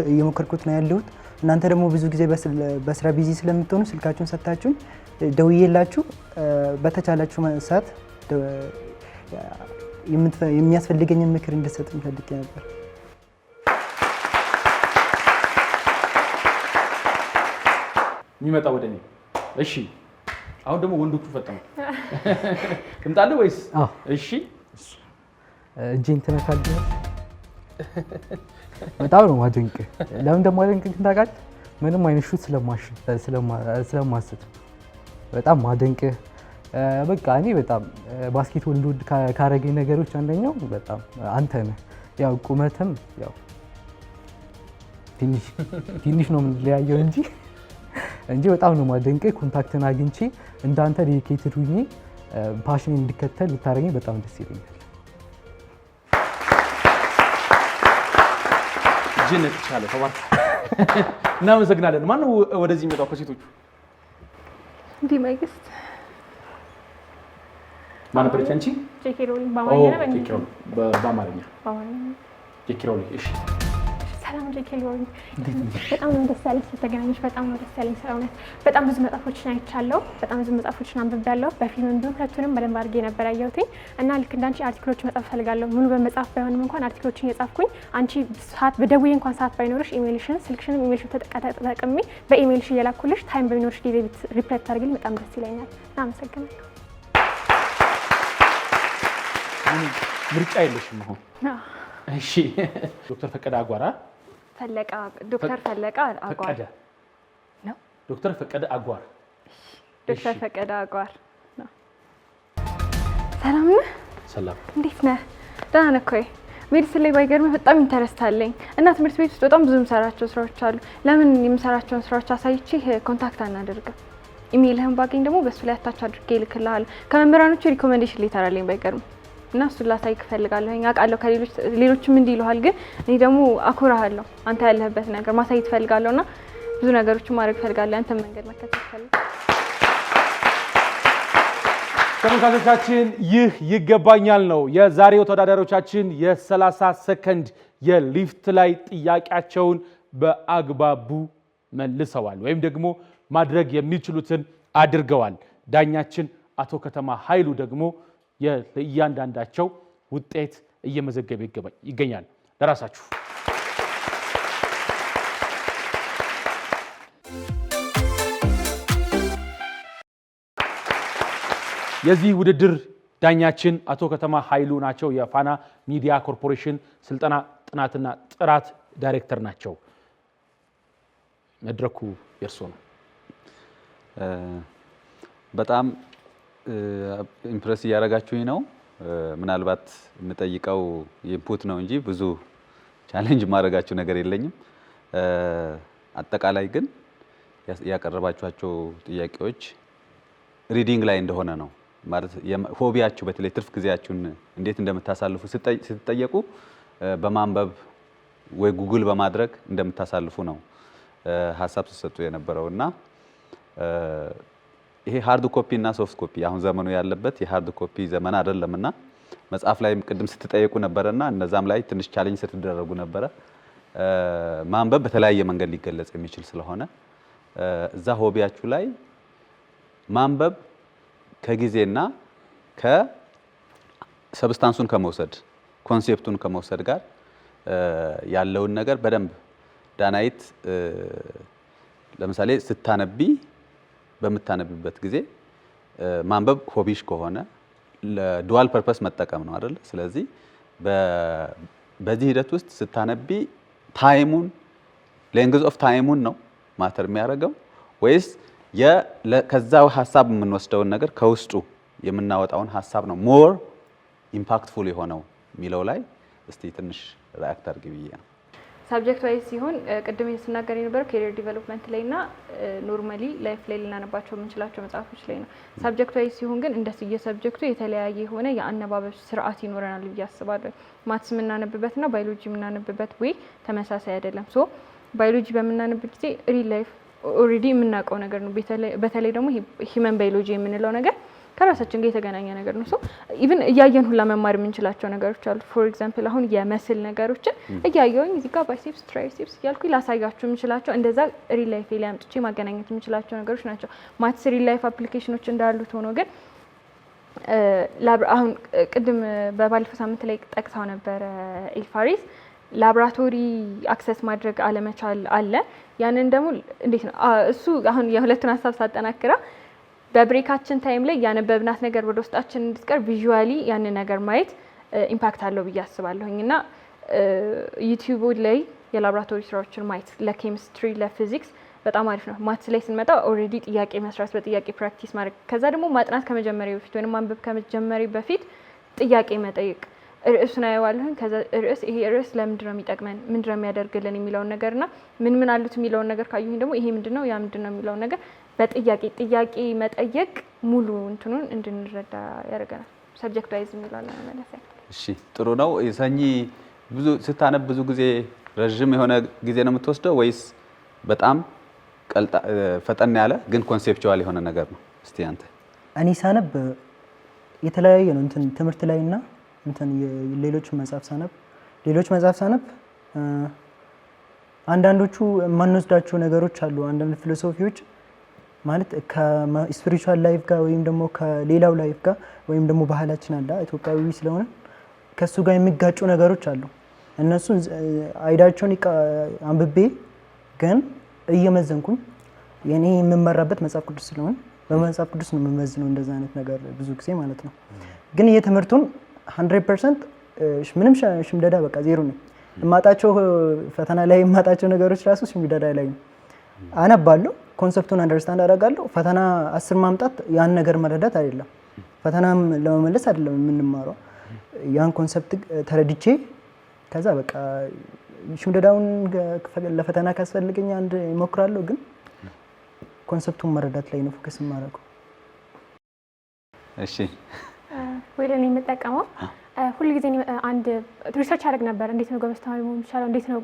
እየሞከርኩት ነው ያለሁት። እናንተ ደግሞ ብዙ ጊዜ በስራ ቢዚ ስለምትሆኑ ስልካችሁን ሰጥታችሁኝ ደውዬላችሁ በተቻላችሁ ሰዓት የሚያስፈልገኝን ምክር እንድትሰጡኝ ፈልጌ ነበር። የሚመጣ ወደ እኔ። እሺ፣ አሁን ደግሞ ወንዶቹ ፈጠኑ። ትምጣለህ ወይስ? እሺ፣ እጄን ትነካለህ። በጣም ነው ማደንቅህ። ለምን ደግሞ ማደንቅህ ታውቃለህ? ምንም አይነት ሹት ስለማስት በጣም ማደንቅህ። በቃ እኔ በጣም ባስኬትቦል እንድወድ ካረገኝ ነገሮች አንደኛው በጣም አንተ ነህ። ያው ቁመትም ያው ትንሽ ነው የምንለያየው እንጂ በጣም ነው ማደንቅህ። ኮንታክትን አግኝቼ እንዳንተ ዴዲኬትድ ሁኜ ፓሽን እንድከተል ልታረገኝ በጣም ደስ ይለኛል። ጅነት ይቻለ ተባርክ። እናመሰግናለን። ማን ነው ወደዚህ የሚመጣው ከሴቶቹ? እንዴ መንግስት ማን ነበረች አንቺ? ጄኪ ሮሊንግ በአማርኛ ነው በአማርኛ ጄኪ ሮሊንግ። እሺ ሰላም ጄኪ ሮሊንግ። በጣም ነው ደስ ያለኝ ስለተገናኘሽ። በጣም ነው ደስ ያለኝ ስለ እውነት። በጣም ብዙ መጽሐፎችን አይቻለሁ። በጣም ብዙ መጽሐፎችን አንብቤያለሁ። በፊልም እንዲሁም ሁለቱንም በደንብ አድርጌ ነበር ያየሁት እና ልክ እንዳንቺ አርቲክሎች መጻፍ ፈልጋለሁ። ሙሉ በመጽሐፍ ባይሆንም እንኳን አርቲክሎችን እየጻፍኩኝ አንቺ ሰዓት በደውዬ እንኳን ሰዓት ባይኖርሽ ኢሜልሽን፣ ስልክሽንም ኢሜልሽን ተጠቅሜ በኢሜልሽ እየላኩልሽ ታይም በሚኖርሽ ጊዜ ሪፕላይ ታደርጊልኝ በጣም ደስ ይለኛል። አመሰግናለሁ። ምርጫ የለሽም አሁን? እሺ ዶክተር ፈቀደ አጓራ ዶክተር ፈለቀ አጓር ነው። ዶክተር ፈቀደ አጓር። ዶክተር ፈቀደ አጓር ነው። ሰላም ነህ? ሰላም። እንዴት ነህ? ደህና ነህ እኮ? ሜዲሲን ላይ ባይገርምህ በጣም ኢንተረስት አለኝ እና ትምህርት ቤት ውስጥ በጣም ብዙ የምሰራቸው ስራዎች አሉ። ለምን የምሰራቸውን ስራዎች አሳይቼ ኮንታክት አናደርግም? ኢሜልህን ባገኝ ደግሞ በሱ ላይ አታች አድርጌ እልክልሃለሁ። ከመምህራኖቹ ሪኮሜንዴሽን ሌተር አለኝ ባይገርም እና እሱን ላሳይክ እፈልጋለሁ። አውቃለሁ ሌሎችም እንዲህ ይሉሃል፣ ግን እኔ ደግሞ አኩራሃለሁ። አንተ ያለህበት ነገር ማሳየት እፈልጋለሁ እና ብዙ ነገሮችን ማድረግ እፈልጋለሁ። አንተም መንገድ መከተል እፈልጋለሁ። ተመልካቾቻችን ይህ ይገባኛል ነው። የዛሬው ተወዳዳሪዎቻችን የ30 ሰከንድ የሊፍት ላይ ጥያቄያቸውን በአግባቡ መልሰዋል ወይም ደግሞ ማድረግ የሚችሉትን አድርገዋል። ዳኛችን አቶ ከተማ ኃይሉ ደግሞ ለእያንዳንዳቸው ውጤት እየመዘገበ ይገኛል። ለራሳችሁ የዚህ ውድድር ዳኛችን አቶ ከተማ ኃይሉ ናቸው። የፋና ሚዲያ ኮርፖሬሽን ስልጠና ጥናትና ጥራት ዳይሬክተር ናቸው። መድረኩ የእርሶ ነው። በጣም ኢምፕረስ እያደረጋችሁኝ ነው። ምናልባት የምጠይቀው ኢንፑት ነው እንጂ ብዙ ቻሌንጅ ማድረጋችሁ ነገር የለኝም። አጠቃላይ ግን ያቀረባችኋቸው ጥያቄዎች ሪዲንግ ላይ እንደሆነ ነው ማለት ሆቢያችሁ በተለይ ትርፍ ጊዜያችሁን እንዴት እንደምታሳልፉ ስትጠየቁ በማንበብ ወይ ጉግል በማድረግ እንደምታሳልፉ ነው ሀሳብ ሲሰጡ የነበረውና ይሄ ሃርድ ኮፒ እና ሶፍት ኮፒ አሁን ዘመኑ ያለበት የሃርድ ኮፒ ዘመን አይደለምና መጽሐፍ ላይ ቅድም ስትጠየቁ ነበርና እነዛም ላይ ትንሽ ቻሌንጅ ስትደረጉ ነበረ። ማንበብ በተለያየ መንገድ ሊገለጽ የሚችል ስለሆነ እዛ ሆቢያችሁ ላይ ማንበብ ከጊዜና ከሰብስታንሱን ከመውሰድ ኮንሴፕቱን ከመውሰድ ጋር ያለውን ነገር በደንብ ዳናይት ለምሳሌ ስታነቢ በምታነብበት ጊዜ ማንበብ ሆቢሽ ከሆነ ለዱዋል ፐርፐስ መጠቀም ነው አይደል? ስለዚህ በዚህ ሂደት ውስጥ ስታነቢ ታይሙን ሌንግዝ ኦፍ ታይሙን ነው ማተር የሚያደርገው ወይስ ከዛው ሀሳብ የምንወስደውን ነገር ከውስጡ የምናወጣውን ሀሳብ ነው ሞር ኢምፓክትፉል የሆነው የሚለው ላይ እስቲ ትንሽ ሪአክት አድርጊ ብዬ ነው። ሳብጀክት ዋይዝ ሲሆን ቅድም ስናገር የነበረው ኬሪየር ዲቨሎፕመንት ላይ እና ኖርማሊ ላይፍ ላይ ልናነባቸው የምንችላቸው መጽሐፎች ላይ ነው። ሳብጀክት ዋይዝ ሲሆን ግን የሰብጀክቱ የተለያየ የሆነ የአነባበብ ስርዓት ይኖረናል ብዬ አስባለሁ። ማትስ የምናነብበትና ባዮሎጂ የምናነብበት ወይ ተመሳሳይ አይደለም። ሶ ባዮሎጂ በምናነብ ጊዜ ሪል ላይፍ ኦልሬዲ የምናውቀው ነገር ነው። በተለይ ደግሞ ሂውመን ባዮሎጂ የምንለው ነገር ከራሳችን ጋር የተገናኘ ነገር ነው። ሶ ኢቭን እያየን ሁላ መማር የምንችላቸው ነገሮች አሉ። ፎር ኤግዛምፕል አሁን የመስል ነገሮችን እያየሁኝ እዚህ ጋር ባይሴፕስ ትራይሴፕስ እያልኩኝ ላሳያችሁ የምችላቸው እንደዛ ሪል ላይፍ ላይ አምጥቼ ማገናኘት የምችላቸው ነገሮች ናቸው። ማትስ ሪል ላይፍ አፕሊኬሽኖች እንዳሉት ሆኖ ግን አሁን ቅድም በባለፈው ሳምንት ላይ ጠቅሳው ነበረ ኤልፋሪስ ላብራቶሪ አክሰስ ማድረግ አለመቻል አለ። ያንን ደግሞ እንዴት ነው እሱ አሁን የሁለቱን ሀሳብ ሳጠናክራ በብሬካችን ታይም ላይ ያነበብናት ነገር ወደ ውስጣችን እንድትቀር ቪዥዋሊ ያንን ነገር ማየት ኢምፓክት አለው ብዬ አስባለሁኝ እና ዩቲዩብ ላይ የላብራቶሪ ስራዎችን ማየት ለኬሚስትሪ ለፊዚክስ በጣም አሪፍ ነው። ማትስ ላይ ስንመጣ ኦልሬዲ ጥያቄ መስራት በጥያቄ ፕራክቲስ ማድረግ ከዛ ደግሞ ማጥናት ከመጀመሪያ በፊት ወይም ማንበብ ከመጀመሪያ በፊት ጥያቄ መጠየቅ ርዕሱን አየዋለሁኝ። ከዛ ይሄ ርዕስ ለምንድን ነው የሚጠቅመን ምንድን ነው የሚያደርግልን የሚለውን ነገርና ምን አሉት የሚለውን ነገር ካዩኝ ደግሞ ይሄ ምንድነው ያ ምንድነው የሚለውን ነገር በጥያቄ መጠየቅ ሙሉ እንትኑን እንድንረዳ ያደርገናል። ሰብጀክት ዋይዝ የሚለው ለመመለስ ያክል። እሺ ጥሩ ነው። ሰኚ ብዙ ስታነብ ብዙ ጊዜ ረጅም የሆነ ጊዜ ነው የምትወስደው ወይስ በጣም ፈጠን ያለ ግን ኮንሴፕቹዋል የሆነ ነገር ነው? እስቲ አንተ። እኔ ሳነብ የተለያየ ነው እንትን ትምህርት ላይና እንትን ሌሎች መጽሐፍ ሳነብ አንዳንዶቹ የማንወስዳቸው ነገሮች አሉ። አንዳንድ ፊሎሶፊዎች ማለት ከስፒሪቹዋል ላይፍ ጋር ወይም ደግሞ ከሌላው ላይፍ ጋር ወይም ደግሞ ባህላችን አለ ኢትዮጵያዊ ስለሆነ ከሱ ጋር የሚጋጩ ነገሮች አሉ። እነሱን አይዳቸውን አንብቤ ግን እየመዘንኩኝ የኔ የምመራበት መጽሐፍ ቅዱስ ስለሆነ በመጽሐፍ ቅዱስ ነው የምመዝነው እንደዛ አይነት ነገር ብዙ ጊዜ ማለት ነው። ግን የትምህርቱን 100% ምንም ሽምደዳ በቃ ዜሮ ነው የማጣቸው ፈተና ላይ የማጣቸው ነገሮች ራሱ ሽምደዳ ላይ ነው። አነባለሁ፣ ኮንሰፕቱን አንደርስታንድ አደርጋለሁ። ፈተና 10 ማምጣት ያን ነገር መረዳት አይደለም፣ ፈተናም ለመመለስ አይደለም የምንማረው። ያን ኮንሰፕት ተረድቼ ከዛ በቃ ሽምደዳውን ለፈተና ካስፈልገኝ አንድ እሞክራለሁ፣ ግን ኮንሰፕቱን መረዳት ላይ ነው ፎከስ የማደርገው። እሺ ወይ ለኔ የምጠቀመው ሁሉ ጊዜ አንድ ሪሰርች አደረግ ነበር። እንዴት ነው ጎበዝ ተማሪ መሆን ይችላል? እንዴት ነው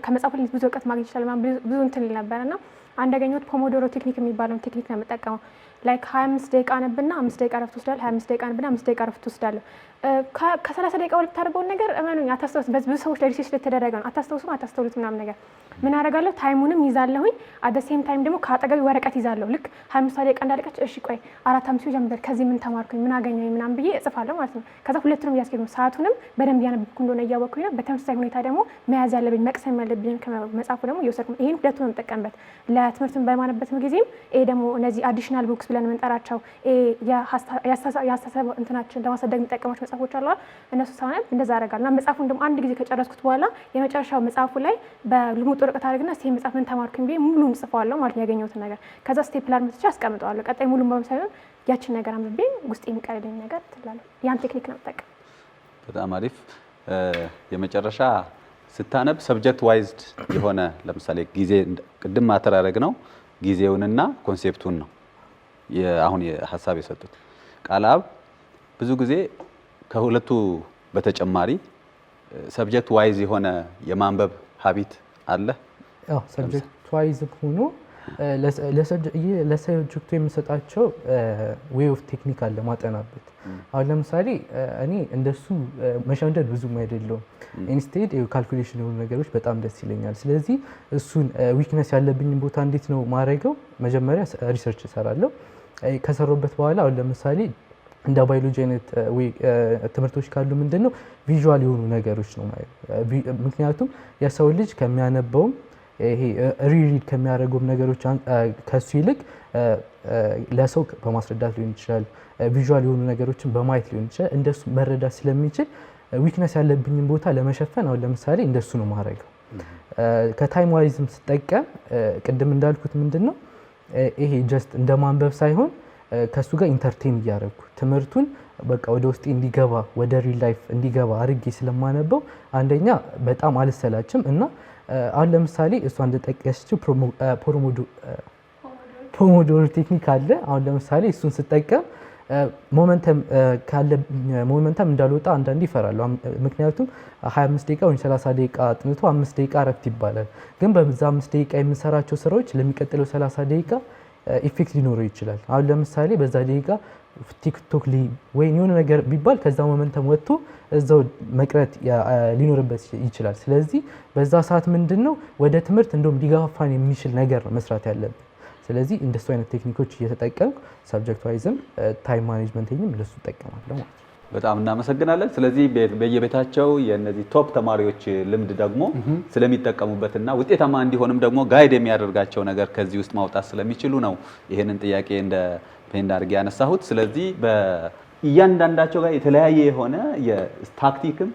ከመጽሐፍ ላይ ብዙ እውቀት ማግኘት ይችላል? ብዙ እንትን ይል ነበርና አንድ ያገኘሁት ፖሞዶሮ ቴክኒክ የሚባለውን ቴክኒክ ነው የምጠቀመው። ላይክ 25 ደቂቃ ነብና 5 ደቂቃ ረፍት ወስዳለሁ። 25 ደቂቃ ነብና 5 ደቂቃ ረፍት ወስዳለሁ። ከ30 ደቂቃ በኋላ የምታደርገውን ነገር እመኑኝ አታስተውሉት። ብዙ ሰዎች ላይ ሪሰርች የተደረገ ነው። አታስተውሉት ምናምን ነገር ምን አደርጋለሁ? ታይሙንም ይዛለሁኝ። አት ሴም ታይም ደግሞ ከአጠገቢ ወረቀት ይዛለሁ። ልክ 25 ደቂቃ እንዳለቀች እሺ ቆይ 4-5 ጀምበር ከዚህ ምን ተማርኩኝ ምን አገኘሁኝ ምናምን ብዬ እጽፋለሁ ማለት ነው። ከዛ ሁለቱንም እያስኬድኩ ሰዓቱንም በደንብ እያነበብኩ እንደሆነ እያወቅኩኝ ነው። በተመሳሳይ ሁኔታ ደግሞ መያዝ ያለብኝ መቅሰም ያለብኝ ከመጽሐፉ ደግሞ እየወሰድኩ ይሄን ሁለቱንም የምጠቀምበት ለትምህርትን በማነበበትም ጊዜም ይሄ ደግሞ እነዚህ አዲሽናል ቡክስ ብለን የምንጠራቸው የአስተሳሰብ እንትናችን ለማሳደግ የሚጠቀማቸው መጽሐፎች አሉ። እነሱ ሳነብ እንደዛ አደርጋለሁ እና መጽሐፉን ደግሞ አንድ ጊዜ ከጨረስኩት በኋላ የመጨረሻው መጽሐፉ ላይ በልሙጥ ወረቀት አድርግና እስኪ መጽሐፍ ምን ተማርኩኝ ብዬ ሙሉን ጽፈዋለሁ ማለት ነው ያገኘሁትን ነገር። ከዛ ስቴፕላር መጥቼ አስቀምጠዋለሁ። ቀጣይ ሙሉን በመሳይሆን ያችን ነገር አንብቤ ውስጥ የሚቀርልኝ ነገር ትላለሁ። ያን ቴክኒክ ነው የምጠቀም። በጣም አሪፍ። የመጨረሻ ስታነብ ሰብጀክት ዋይዝድ የሆነ ለምሳሌ ጊዜ ቅድም ማተራረግ ነው ጊዜውንና ኮንሴፕቱን ነው አሁን ሀሳብ የሰጡት ቃልአብ ብዙ ጊዜ ከሁለቱ በተጨማሪ ሰብጀክት ዋይዝ የሆነ የማንበብ ሀቢት አለ። አዎ ሰብጀክት ዋይዝ ሆኖ ለሰብጀክቱ የምሰጣቸው ዌይ ኦፍ ቴክኒክ አለ ማጠናበት። አሁን ለምሳሌ እኔ እንደሱ መሸምደድ ብዙም አይደለውም። ኢንስቴድ ካልኩሌሽን የሆኑ ነገሮች በጣም ደስ ይለኛል። ስለዚህ እሱን ዊክነስ ያለብኝን ቦታ እንዴት ነው ማድረገው? መጀመሪያ ሪሰርች እሰራለሁ። ከሰራሁበት በኋላ አሁን ለምሳሌ እንደ ባዮሎጂ አይነት ትምህርቶች ካሉ ምንድነው ቪዥዋል የሆኑ ነገሮች ነው ማለት። ምክንያቱም የሰው ልጅ ከሚያነበውም ይሄ ሪሪድ ከሚያደርጉም ነገሮች ከሱ ይልቅ ለሰው በማስረዳት ሊሆን ይችላል፣ ቪዥዋል የሆኑ ነገሮችን በማየት ሊሆን ይችላል። እንደሱ መረዳት ስለሚችል ዊክነስ ያለብኝን ቦታ ለመሸፈን አሁን ለምሳሌ እንደሱ ነው ማድረገው። ከታይም ዋይዝም ስጠቀም ቅድም እንዳልኩት ምንድነው ይሄ ጀስት እንደ ማንበብ ሳይሆን ከሱ ጋር ኢንተርቴን እያደረኩ ትምህርቱን በቃ ወደ ውስጤ እንዲገባ ወደ ሪል ላይፍ እንዲገባ አድርጌ ስለማነበው አንደኛ በጣም አልሰላችም እና አሁን ለምሳሌ እሷ እንደጠቀሰችው ፖሞዶሮ ቴክኒክ አለ። አሁን ለምሳሌ እሱን ስጠቀም ሞመንተም እንዳልወጣ አንዳንዴ ይፈራሉ። ምክንያቱም 25 ደቂቃ ወይ 30 ደቂቃ አጥንቶ 5 ደቂቃ እረፍት ይባላል። ግን በዛ 5 ደቂቃ የምንሰራቸው ስራዎች ለሚቀጥለው 30 ደቂቃ ኢፌክት ሊኖረው ይችላል። አሁን ለምሳሌ በዛ ደቂቃ ቲክቶክ ላይ ወይ የሆነ ነገር ቢባል ከዛ ሞመንተም ወጥቶ እዛው መቅረት ሊኖርበት ይችላል። ስለዚህ በዛ ሰዓት ምንድነው ወደ ትምህርት እንደውም ሊጋፋን የሚችል ነገር ነው መስራት ያለብን። ስለዚህ እንደሱ አይነት ቴክኒኮች እየተጠቀምኩ ሰብጀክት ዋይዝም ታይም ማኔጅመንትንም እንደሱ እጠቀማለሁ ማለት ነው። በጣም እናመሰግናለን። ስለዚህ በየቤታቸው የነዚህ ቶፕ ተማሪዎች ልምድ ደግሞ ስለሚጠቀሙበትና ውጤታማ እንዲሆንም ደግሞ ጋይድ የሚያደርጋቸው ነገር ከዚህ ውስጥ ማውጣት ስለሚችሉ ነው ይሄንን ጥያቄ እንደ ፔንድ አድርጌ ያነሳሁት። ስለዚህ በእያንዳንዳቸው ጋር የተለያየ የሆነ የታክቲክም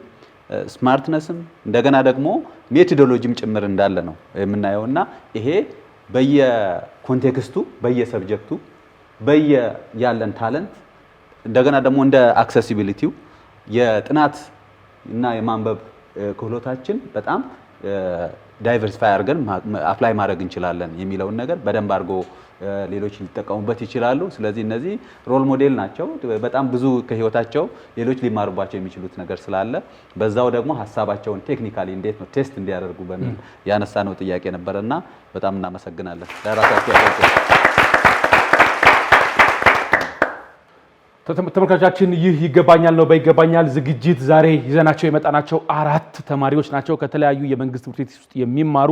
ስማርትነስም እንደገና ደግሞ ሜቶዶሎጂም ጭምር እንዳለ ነው የምናየውና ይሄ በየኮንቴክስቱ በየሰብጀክቱ ያለን ታለንት እንደገና ደግሞ እንደ አክሰሲቢሊቲው የጥናት እና የማንበብ ክህሎታችን በጣም ዳይቨርሲፋይ አድርገን አፕላይ ማድረግ እንችላለን የሚለውን ነገር በደንብ አድርጎ ሌሎች ሊጠቀሙበት ይችላሉ። ስለዚህ እነዚህ ሮል ሞዴል ናቸው። በጣም ብዙ ከህይወታቸው ሌሎች ሊማሩባቸው የሚችሉት ነገር ስላለ በዛው ደግሞ ሀሳባቸውን ቴክኒካሊ እንዴት ነው ቴስት እንዲያደርጉ በሚል ያነሳነው ጥያቄ ነበርና በጣም እናመሰግናለን። ለራሳቸው ተመልካቾቻችን ይህ ይገባኛል ነው በይገባኛል ዝግጅት ዛሬ ይዘናቸው የመጣናቸው 4 ተማሪዎች ናቸው። ከተለያዩ የመንግስት ትምህርት ቤት ውስጥ የሚማሩ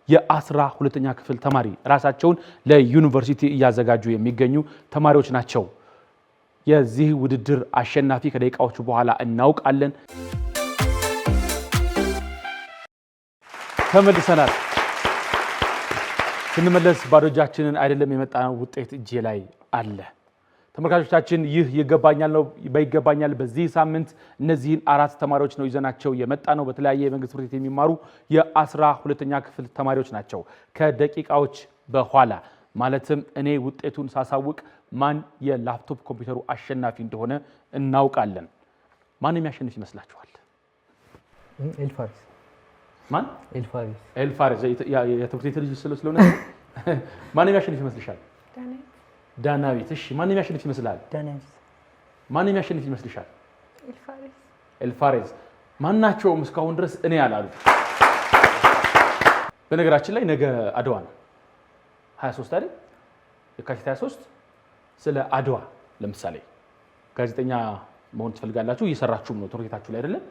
የ12ኛ ክፍል ተማሪ ራሳቸውን ለዩኒቨርሲቲ እያዘጋጁ የሚገኙ ተማሪዎች ናቸው። የዚህ ውድድር አሸናፊ ከደቂቃዎቹ በኋላ እናውቃለን። ተመልሰናል። ስንመለስ ባዶ እጃችንን አይደለም የመጣነው፣ ውጤት እጄ ላይ አለ። ተመልካቾቻችን ይህ ይገባኛል ነው በይገባኛል በዚህ ሳምንት እነዚህን 4 ተማሪዎች ነው ይዘናቸው የመጣ ነው። በተለያየ የመንግስት ትምህርት ቤት የሚማሩ የ12ኛ ክፍል ተማሪዎች ናቸው። ከደቂቃዎች በኋላ ማለትም እኔ ውጤቱን ሳሳውቅ ማን የላፕቶፕ ኮምፒውተሩ አሸናፊ እንደሆነ እናውቃለን። ማን የሚያሸንፍ ይመስላችኋል? ኤልፋሪስ። ማን? ኤልፋሪስ። ኤልፋሪስ የትምህርት ቤት ልጅ ስለሆነ ማን የሚያሸንፍ ይመስልሻል? ዳናዊት። እሺ ማን የሚያሸንፍ ይመስላል? ዳናዊት። ማን የሚያሸንፍ ይመስልሻል? ኤልፋሪስ። ኤልፋሬዝ ማናቸውም እስካሁን ድረስ እኔ ያላሉ። በነገራችን ላይ ነገ አድዋ ነው 23 አይደል? የካቲት 23 ስለ አድዋ ለምሳሌ ጋዜጠኛ መሆን ትፈልጋላችሁ እየሰራችሁም ነው ትምህርታችሁ ላይ አይደለም?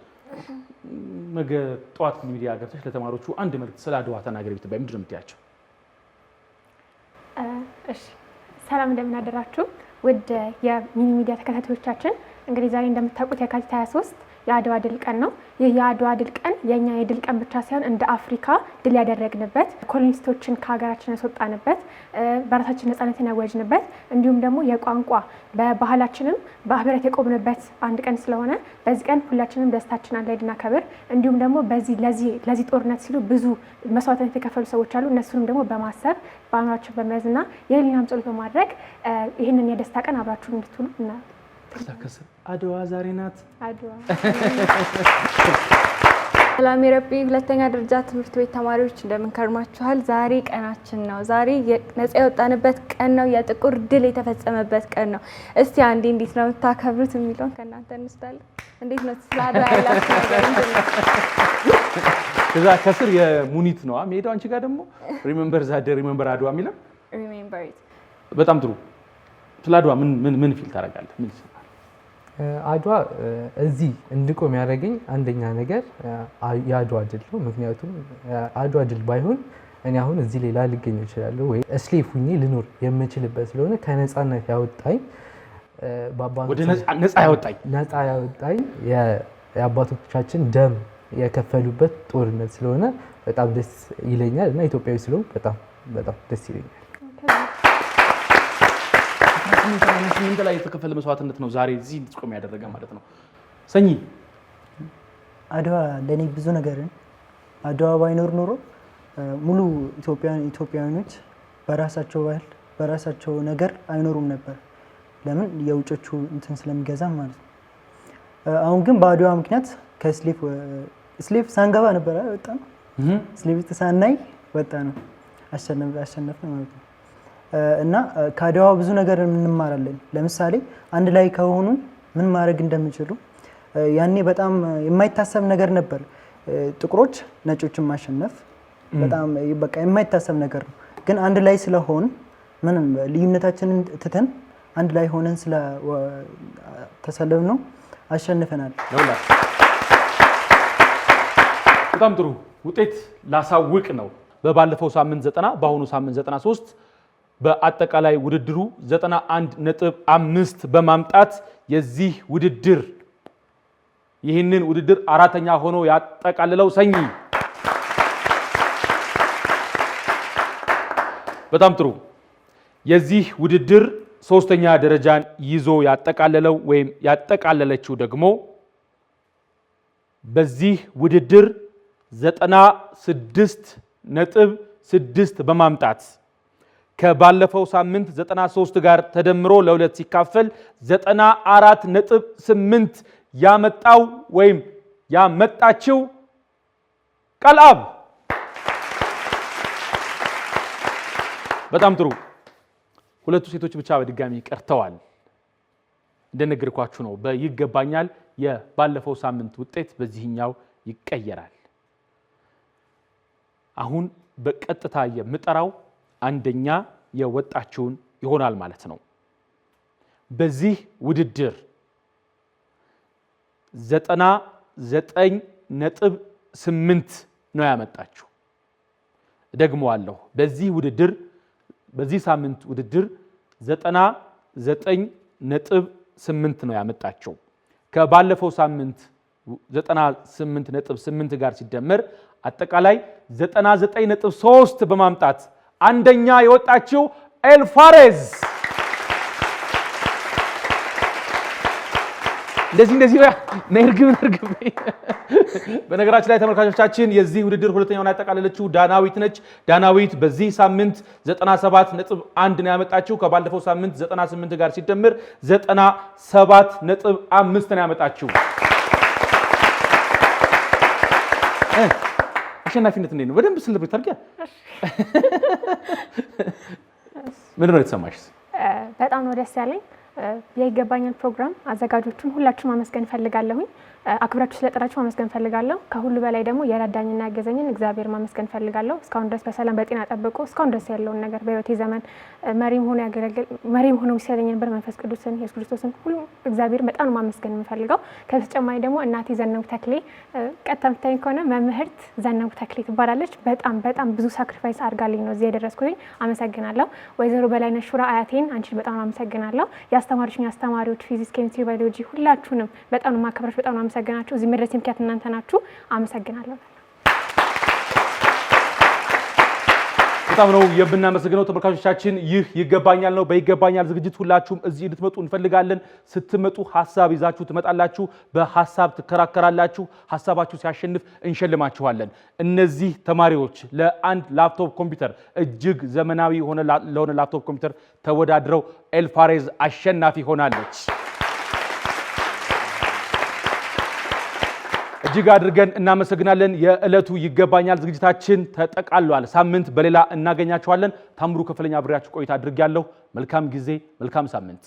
ነገ ጠዋት ሚዲያ ገብተሽ ለተማሪዎቹ አንድ መልእክት ስለ አድዋ ተናገሪ ብትባይ ምንድን ነው የምትያቸው? እሺ ሰላም እንደምን አደራችሁ ውድ የሚኒ ሚዲያ ተከታታዮቻችን። እንግዲህ ዛሬ እንደምታውቁት የካቲት 23 የአድዋ ድል ቀን ነው። ይህ የአድዋ ድል ቀን የኛ የድል ቀን ብቻ ሳይሆን እንደ አፍሪካ ድል ያደረግንበት፣ ኮሎኒስቶችን ከሀገራችን ያስወጣንበት፣ በራሳችን ነፃነትን ያወጅንበት እንዲሁም ደግሞ የቋንቋ በባህላችንም በህብረት የቆምንበት አንድ ቀን ስለሆነ በዚህ ቀን ሁላችንም ደስታችን አንድ ላይ እንድናከብር እንዲሁም ደግሞ ለዚህ ጦርነት ሲሉ ብዙ መስዋዕትነት የከፈሉ ሰዎች አሉ። እነሱንም ደግሞ በማሰብ በአእምሯችን በመያዝና የህሊናም ጸሎት በማድረግ ይህንን የደስታ ቀን አብራችሁ እንድትውሉ እና አድዋ ዛሬ ናት። አድዋ ሰላም የረቢ ሁለተኛ ደረጃ ትምህርት ቤት ተማሪዎች እንደምን ከርማችኋል? ዛሬ ቀናችን ነው። ዛሬ ነፃ የወጣንበት ቀን ነው። የጥቁር ድል የተፈጸመበት ቀን ነው። እስቲ አንዴ እንዴት ነው የምታከብሩት የሚለውን ከእናንተ እንስታለን። እንዴት ነው ስለ አድዋ ያላችሁ ነገር ምንድን ነው? ከዛ ከስር የሙኒት ነው ሜዳው። አንቺ ጋር ደግሞ ሪሜምበር ዛደ ሪሜምበር አድዋ የሚለው ሪሜምበር ኢት። በጣም ጥሩ። ስለ አድዋ ምን ፊል ታደርጋለህ? ምን አድዋ እዚህ እንድቆም ያደረገኝ አንደኛ ነገር የአድዋ ድል ነው። ምክንያቱም አድዋ ድል ባይሆን እኔ አሁን እዚህ ሌላ ልገኝ እችላለሁ ወይ እስሌፍ ሁኜ ልኖር የምችልበት ስለሆነ ከነፃነት ያወጣኝ ወደ ነፃ ያወጣኝ የአባቶቻችን ደም የከፈሉበት ጦርነት ስለሆነ በጣም ደስ ይለኛል እና ኢትዮጵያዊ ስለሆነ በጣም ደስ ይለኛል። ስምንት ላይ የተከፈለ መስዋዕትነት ነው ዛሬ እዚህ እንድትቆም ያደረገ ማለት ነው። ሰኚ አድዋ ለኔ ብዙ ነገርን አድዋ ባይኖር ኖሮ ሙሉ ኢትዮጵያውያኖች በራሳቸው ባህል በራሳቸው ነገር አይኖሩም ነበር። ለምን የውጮቹ እንትን ስለሚገዛ ማለት ነው። አሁን ግን በአድዋ ምክንያት ከስሌፍ ሳንገባ ነበር ወጣ ነው። ስሌፍ ሳናይ ወጣ ነው አሸነፍን ማለት ነው። እና ከአድዋ ብዙ ነገር እንማራለን። ለምሳሌ አንድ ላይ ከሆኑ ምን ማድረግ እንደሚችሉ ያኔ በጣም የማይታሰብ ነገር ነበር። ጥቁሮች ነጮችን ማሸነፍ በጣም በቃ የማይታሰብ ነገር ነው። ግን አንድ ላይ ስለሆን ምንም ልዩነታችንን ትተን አንድ ላይ ሆነን ተሰለፍነው አሸንፈናል። በጣም ጥሩ ውጤት ላሳውቅ ነው። በባለፈው ሳምንት 90 በአሁኑ ሳምንት 93 በአጠቃላይ ውድድሩ 91.5 በማምጣት የዚህ ውድድር ይህንን ውድድር አራተኛ ሆኖ ያጠቃልለው ሰኚ። በጣም ጥሩ። የዚህ ውድድር ሶስተኛ ደረጃን ይዞ ያጠቃለለው ወይም ያጠቃለለችው ደግሞ በዚህ ውድድር 96.6 በማምጣት ከባለፈው ሳምንት 93 ጋር ተደምሮ ለሁለት ሲካፈል 94.8 ያመጣው ወይም ያመጣችው ቃልአብ። በጣም ጥሩ። ሁለቱ ሴቶች ብቻ በድጋሚ ቀርተዋል። እንደነገርኳችሁ ነው በይገባኛል የባለፈው ሳምንት ውጤት በዚህኛው ይቀየራል። አሁን በቀጥታ የምጠራው አንደኛ የወጣችውን ይሆናል ማለት ነው። በዚህ ውድድር 99.8 ነው ያመጣችው። ደግሞዋለሁ። በዚህ ሳምንት ውድድር 99.8 ነው ያመጣችው። ከባለፈው ሳምንት 98.8 ጋር ሲደመር አጠቃላይ 99.3 በማምጣት አንደኛ የወጣችው ኤልፋሬዝ። እንደዚህ ነርግብ በነገራችን ላይ ተመልካቾቻችን የዚህ ውድድር ሁለተኛውን ያጠቃለለችው ዳናዊት ነች። ዳናዊት በዚህ ሳምንት 97.1 ነው ያመጣችው። ከባለፈው ሳምንት 98 ጋር ሲደመር 97.5 ነው ያመጣችው። አሸናፊነት እንዴት ነው? በደንብ ስለብሬት አድርጊያ። ምንድን ነው የተሰማሽ? በጣም ነው ደስ ያለኝ። የይገባኛል ፕሮግራም አዘጋጆቹን ሁላችሁም ማመስገን ፈልጋለሁኝ። አክብራችሁ ስለጠራችሁ ማመስገን ፈልጋለሁ። ከሁሉ በላይ ደግሞ የረዳኝና ያገዘኝን እግዚአብሔር ማመስገን ፈልጋለሁ። እስካሁን ድረስ በሰላም በጤና ጠብቆ እስካሁን ድረስ ያለውን ነገር በህይወቴ ዘመን መሪም ሆኖ ሲያገኝ ነበር መንፈስ ቅዱስን ኢየሱስ ክርስቶስን ሁሉ እግዚአብሔር በጣም ማመስገን የምፈልገው። ከተጨማሪ ደግሞ እናቴ ዘነቡ ተክሌ ቀጥታ የምታዩኝ ከሆነ መምህርት ዘነቡ ተክሌ ትባላለች። በጣም ብዙ ሳክሪፋይስ አድርጋልኝ ነው እዚህ የደረስኩኝ። አመሰግናለሁ። ወይዘሮ በላይነሽ ሹራ አያቴን አንቺን በጣም አመሰግናለሁ። ያስተማሩኝ አስተማሪዎች ፊዚክስ፣ ኬሚስትሪ፣ ባዮሎጂ ሁላችሁንም በጣም ማከብራችሁ በጣም አመሰግናችሁ። እዚህ መድረስ ምክንያት እናንተ ናችሁ። አመሰግናለሁ። በጣም ነው የምናመሰግነው ተመልካቾቻችን። ይህ ይገባኛል ነው። በይገባኛል ዝግጅት ሁላችሁም እዚህ እንድትመጡ እንፈልጋለን። ስትመጡ ሀሳብ ይዛችሁ ትመጣላችሁ። በሀሳብ ትከራከራላችሁ። ሀሳባችሁ ሲያሸንፍ እንሸልማችኋለን። እነዚህ ተማሪዎች ለአንድ ላፕቶፕ ኮምፒውተር እጅግ ዘመናዊ ለሆነ ላፕቶፕ ኮምፒውተር ተወዳድረው ኤልፋሬዝ አሸናፊ ሆናለች። እጅግ አድርገን እናመሰግናለን። የዕለቱ ይገባኛል ዝግጅታችን ተጠቃሏል። ሳምንት በሌላ እናገኛችኋለን። ታምሩ ከፍለኛ አብሬያችሁ ቆይታ አድርጌያለሁ። መልካም ጊዜ፣ መልካም ሳምንት።